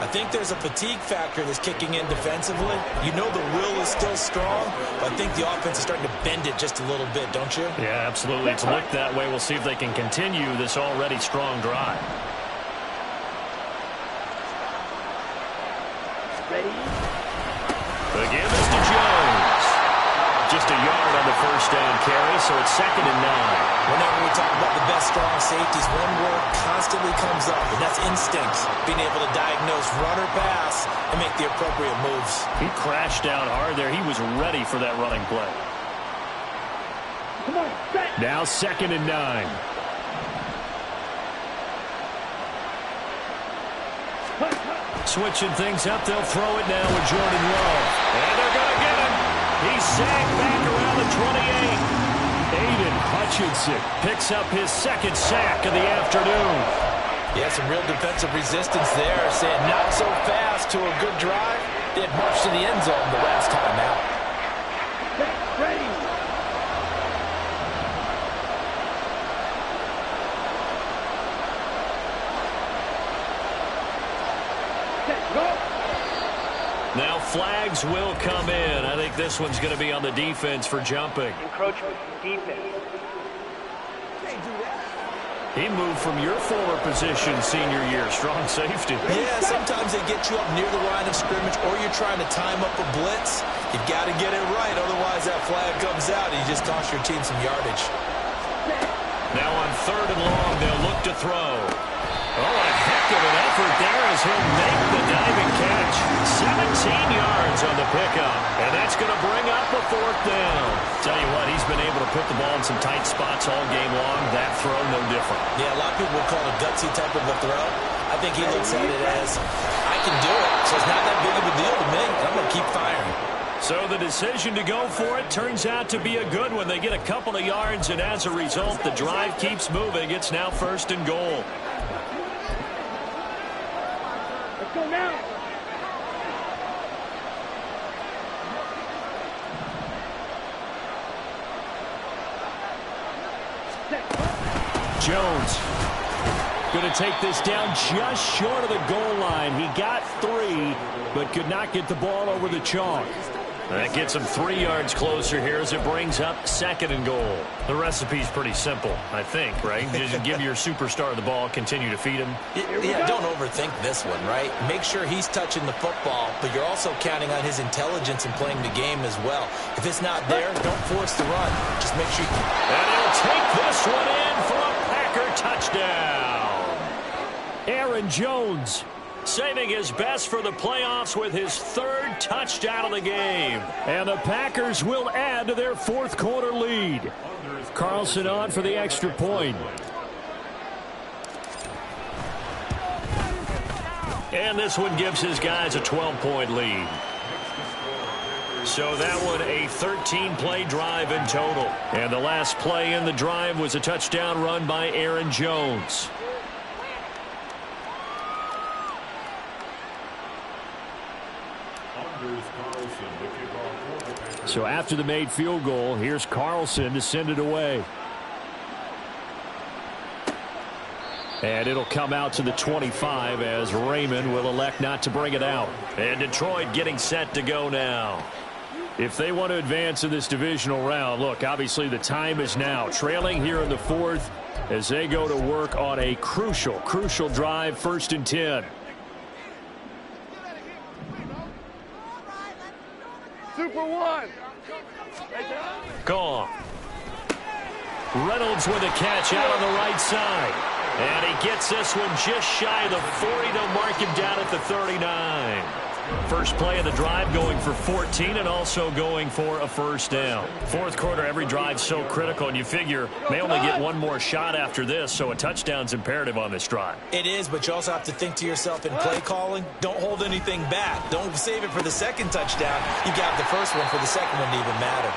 I think there's a fatigue factor that's kicking in defensively. You know the will is still strong, but I think the offense is starting to bend it just a little bit, don't you? Yeah, absolutely. It's looked that way. We'll see if they can continue this already strong drive. Ready? The give is to Jones. Just a yard on the first down carry, so it's 2nd and 9. Whenever we talk about the best strong safeties, one word constantly comes up, and that's instincts. Being able to diagnose run or pass and make the appropriate moves. He crashed down hard there. He was ready for that running play. Come on, set. Now 2nd and 9. Switching things up, they'll throw it now with Jordan Love. And they're going to get him. He's sacked back around the 28. Aiden Hutchinson picks up his 2nd sack of the afternoon. Yeah, some real defensive resistance there. Saying not so fast to a good drive. They had marched to the end zone the last time out. Ready. Set, go. Now flags will come in. I think this one's going to be on the defense for jumping. Encroachment, defense. He moved from your former position senior year, strong safety. Yeah, sometimes they get you up near the line of scrimmage or you're trying to time up a blitz. You've got to get it right, otherwise that flag comes out and you just cost your team some yardage. Now on 3rd and long, they'll look to throw. Oh, a heck of an effort there as he'll make the diving catch. 17 yards on the pickup, and that's going to bring up a fourth down. Tell you what, he's been able to put the ball in some tight spots all game long. That throw, no different. Yeah, a lot of people would call it a gutsy type of a throw. I think he looks at it as, I can do it, so it's not that big of a deal to me. I'm going to keep firing. So the decision to go for it turns out to be a good one. They get a couple of yards, and as a result, the drive keeps moving. It's now 1st and goal. Let's go now. Jones going to take this down just short of the goal line. He got 3, but could not get the ball over the chalk. That gets him 3 yards closer here as it brings up 2nd and goal. The recipe's pretty simple, I think, right? Just give your superstar the ball, continue to feed him. Yeah, don't overthink this one, right? Make sure he's touching the football, but you're also counting on his intelligence in playing the game as well. If it's not there, don't force the run. Just make sure you... And he'll take this one in for a Packer touchdown. Aaron Jones saving his best for the playoffs with his 3rd touchdown of the game. And the Packers will add to their 4th quarter lead. Carlson on for the extra point. And this one gives his guys a 12-point lead. So that one a 13-play drive in total. And the last play in the drive was a touchdown run by Aaron Jones. So after the made field goal, here's Carlson to send it away. And it'll come out to the 25 as Raymond will elect not to bring it out. And Detroit getting set to go now. If they want to advance in this divisional round, look, obviously the time is now. Trailing here in the 4th as they go to work on a crucial drive, 1st and 10. Super One. Gone. Reynolds with a catch out on the right side. And he gets this one just shy of the 40. They'll mark him down at the 39. First play of the drive going for 14 and also going for a 1st down. 4th quarter, every drive so critical, and you figure they only get one more shot after this, so a touchdown's imperative on this drive. It is, but you also have to think to yourself in play calling, don't hold anything back. Don't save it for the 2nd touchdown. You got the 1st one for the 2nd one to even matter.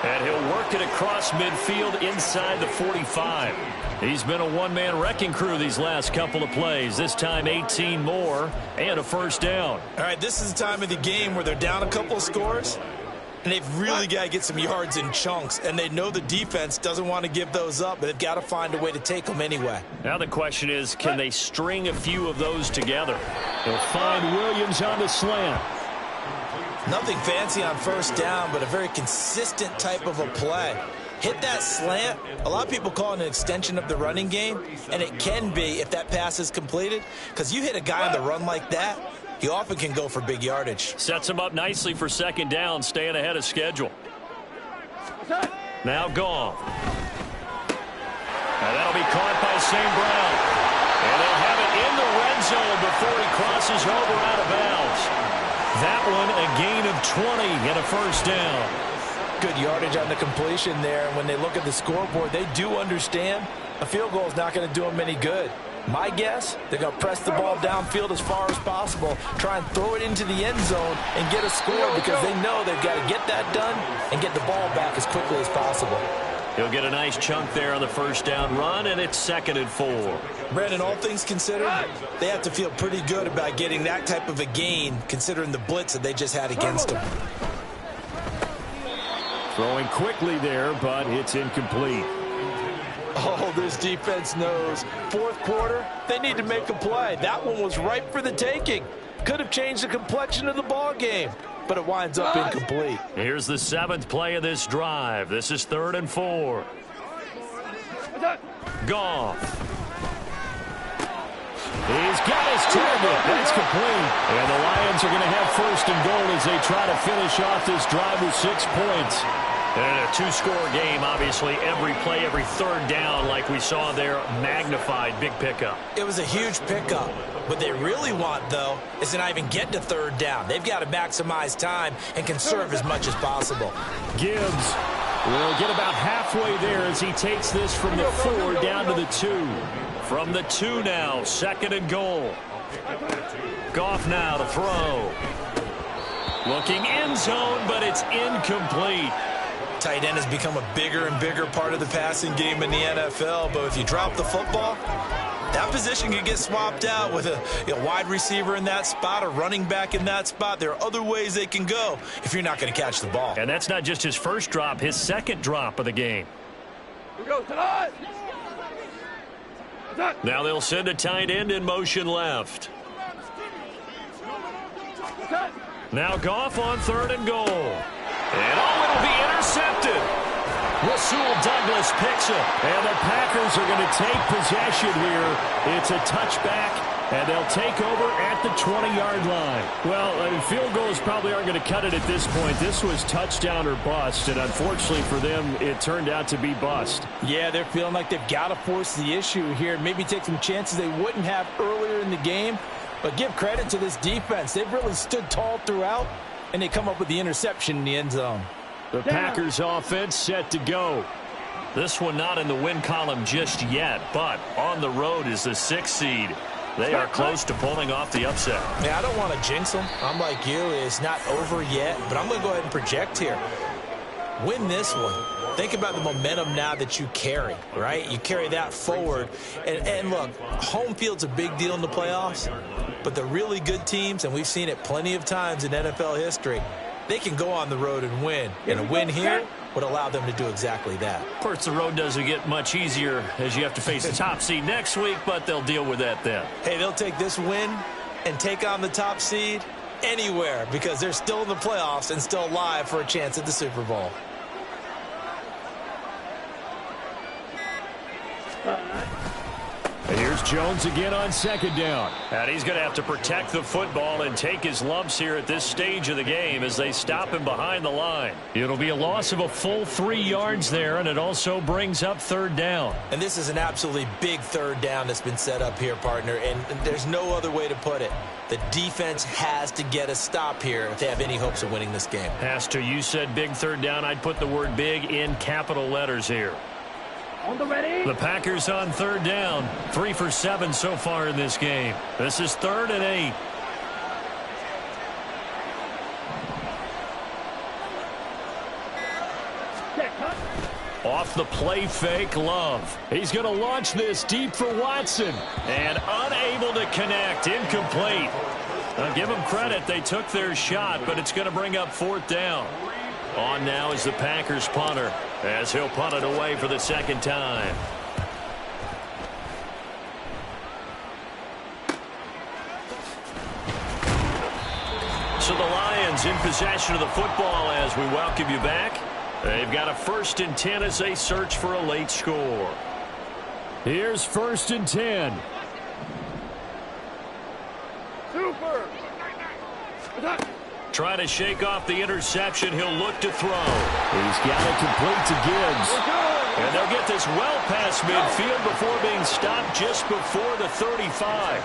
And he'll work it across midfield inside the 45. He's been a one-man wrecking crew these last couple of plays. This time 18 more and a 1st down. All right, this is the time of the game where they're down a couple of scores, and they've really got to get some yards in chunks, and they know the defense doesn't want to give those up, but they've got to find a way to take them anyway. Now the question is, can they string a few of those together? They'll find Williams on the slant. Nothing fancy on 1st down, but a very consistent type of a play. Hit that slant. A lot of people call it an extension of the running game, and it can be if that pass is completed, because you hit a guy on the run like that, he often can go for big yardage. Sets him up nicely for 2nd down, staying ahead of schedule. Now Goff. And that'll be caught by St. Brown. And they'll have it in the red zone before he crosses over out of bounds. That one a gain of 20 and a 1st down. Good yardage on the completion there. And when they look at the scoreboard, they do understand a field goal is not going to do them any good. My guess, they're going to press the ball downfield as far as possible, try and throw it into the end zone and get a score because they know they've got to get that done and get the ball back as quickly as possible. He'll get a nice chunk there on the 1st down run, and it's 2nd and 4. Brandon, all things considered, they have to feel pretty good about getting that type of a gain considering the blitz that they just had against them. Throwing quickly there, but it's incomplete. Oh, this defense knows. 4th quarter, they need to make a play. That one was ripe for the taking. Could have changed the complexion of the ball game, but it winds up incomplete. Here's the 7th play of this drive. This is 3rd and 4. Goff. He's got his target. That's complete. And the Lions are going to have 1st and goal as they try to finish off this drive with 6 points. And in a two-score game, obviously, every play, every third down, like we saw there, magnified, big pickup. It was a huge pickup. What they really want, though, is to not even get to third down. They've got to maximize time and conserve as much as possible. Gibbs will get about halfway there as he takes this from the 4 down to the 2. From the 2 now, 2nd and goal. Goff now to throw. Looking end zone, but it's incomplete. Tight end has become a bigger and bigger part of the passing game in the NFL, but if you drop the football, that position can get swapped out with a wide receiver in that spot, a running back in that spot. There are other ways they can go if you're not going to catch the ball. And that's not just his first drop, his second drop of the game. Now they'll send a tight end in motion left. Now Goff on 3rd and goal. And it'll be intercepted. Rasul Douglas picks it. And the Packers are going to take possession here. It's a touchback, and they'll take over at the 20-yard line. Well, field goals probably aren't going to cut it at this point. This was touchdown or bust, and unfortunately for them, it turned out to be bust. Yeah, they're feeling like they've got to force the issue here, maybe take some chances they wouldn't have earlier in the game. But give credit to this defense. They've really stood tall throughout, and they come up with the interception in the end zone. The Packers offense set to go. This one not in the win column just yet, but on the road is the 6th seed. They are close to pulling off the upset. Yeah, I don't want to jinx them. I'm like you. It's not over yet, but I'm going to go ahead and project here. Win this one. Think about the momentum now that you carry, right? You carry that forward. And look, home field's a big deal in the playoffs, but the really good teams, and we've seen it plenty of times in NFL history, they can go on the road and win. And a win here would allow them to do exactly that. Of course, the road doesn't get much easier as you have to face the top seed next week, but they'll deal with that then. Hey, they'll take this win and take on the top seed anywhere because they're still in the playoffs and still alive for a chance at the Super Bowl. And here's Jones again on 2nd down. And he's going to have to protect the football and take his lumps here at this stage of the game as they stop him behind the line. It'll be a loss of a full 3 yards there, and it also brings up 3rd down. And this is an absolutely big 3rd down that's been set up here, partner, and there's no other way to put it. The defense has to get a stop here if they have any hopes of winning this game. Has to. You said big 3rd down. I'd put the word big in capital letters here. The Packers on 3rd down. 3 for 7 so far in this game. This is 3rd and 8. Off the play fake, Love. He's going to launch this deep for Watson. And unable to connect. Incomplete. Now give them credit. They took their shot, but it's going to bring up 4th down. On now is the Packers punter as he'll punt it away for the 2nd time. So the Lions in possession of the football as we welcome you back. They've got a 1st and 10 as they search for a late score. Here's 1st and 10. Super. Trying to shake off the interception. He'll look to throw. He's got it complete to Gibbs. And they'll get this well past midfield before being stopped just before the 35.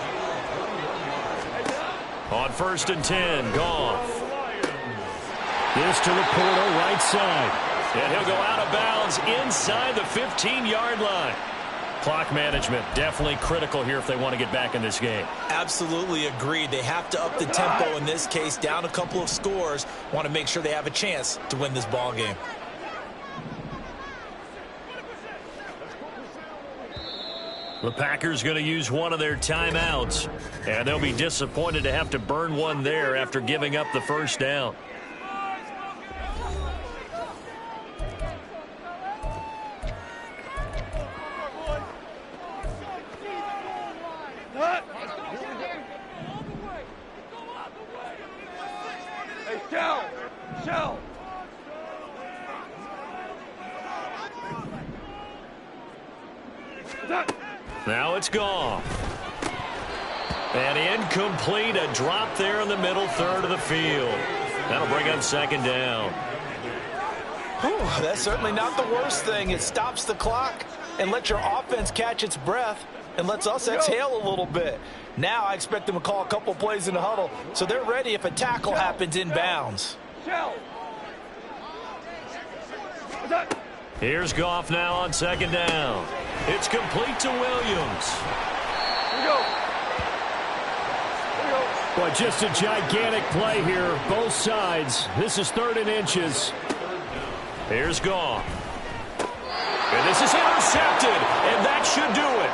On 1st and 10, Goff. This to Laporta, right side. And he'll go out of bounds inside the 15-yard line. Clock management definitely critical here if they want to get back in this game. Absolutely agreed. They have to up the tempo in this case, down a couple of scores. Want to make sure they have a chance to win this ball game. The Packers going to use one of their timeouts, and they'll be disappointed to have to burn one there after giving up the 1st down. Shell. Now it's Goff. And incomplete, a drop there in the middle 3rd of the field. That'll bring up 2nd down. Whew, that's certainly not the worst thing. It stops the clock and lets your offense catch its breath and lets us exhale a little bit. Now I expect them to call a couple plays in the huddle so they're ready if a tackle happens inbounds. Here's Goff now on second down. It's complete to Williams. Here we go. Boy, just a gigantic play here, both sides. This is 3rd and inches. Here's Goff. And this is intercepted, and that should do it.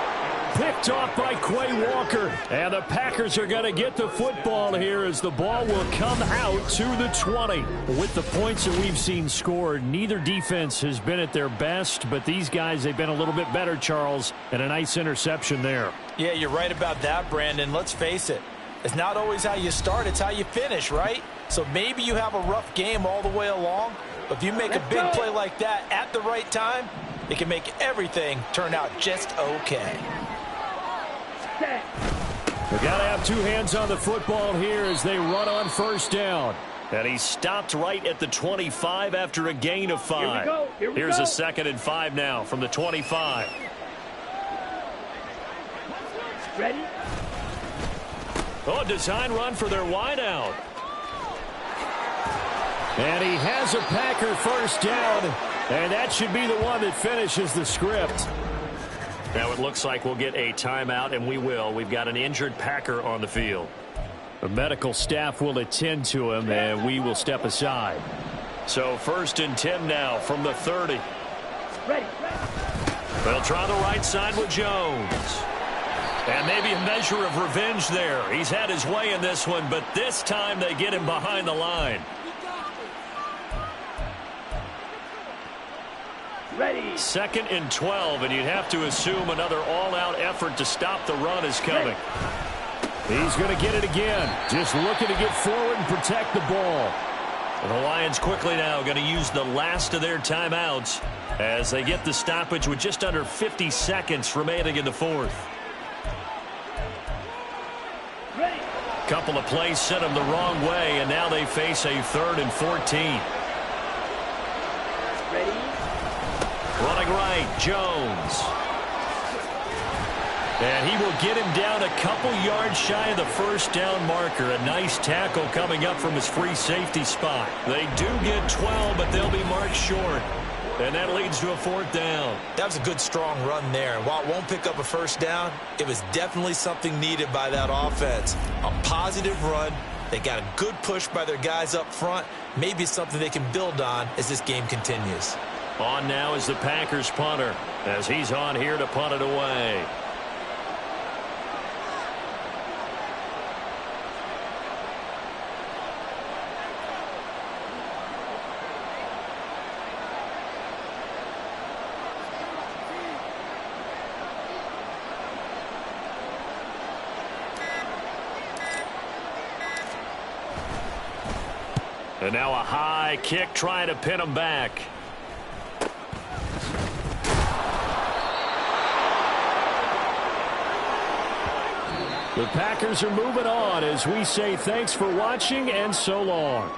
Picked off by Quay Walker. And the Packers are going to get the football here as the ball will come out to the 20. With the points that we've seen scored, neither defense has been at their best, but these guys, they've been a little bit better, Charles, and a nice interception there. Yeah, you're right about that, Brandon. Let's face it. It's not always how you start, it's how you finish, right? So maybe you have a rough game all the way along, but if you make a big play like that at the right time, it can make everything turn out just okay. We've got to have two hands on the football here as they run on first down. And he stopped right at the 25 after a gain of 5. Here's a 2nd and 5 now from the 25. Ready? Oh, design run for their wideout. And he has a Packer first down, and that should be the one that finishes the script. Now it looks like we'll get a timeout, and we will. We've got an injured Packer on the field. The medical staff will attend to him, and we will step aside. So 1st and 10 now from the 30. Ready. They'll try the right side with Jones. And maybe a measure of revenge there. He's had his way in this one, but this time they get him behind the line. Ready. 2nd and 12, and you'd have to assume another all-out effort to stop the run is coming. He's going to get it again. Just looking to get forward and protect the ball. And the Lions quickly now going to use the last of their timeouts as they get the stoppage with just under 50 seconds remaining in the 4th. Ready. Couple of plays sent them the wrong way, and now they face a 3rd and 14. Ready. Running right, Jones. And he will get him down a couple yards shy of the first down marker. A nice tackle coming up from his free safety spot. They do get 12, but they'll be marked short. And that leads to a 4th down. That was a good, strong run there. And while it won't pick up a first down, it was definitely something needed by that offense. A positive run. They got a good push by their guys up front. Maybe it's something they can build on as this game continues. On now is the Packers punter as he's on here to punt it away. And now a high kick trying to pin him back. The Packers are moving on as we say thanks for watching and so long.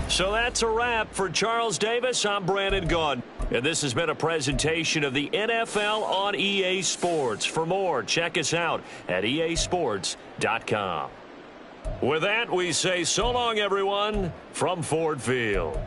So that's a wrap for Charles Davis. I'm Brandon Gunn. And this has been a presentation of the NFL on EA Sports. For more, check us out at easports.com. With that, we say so long, everyone, from Ford Field.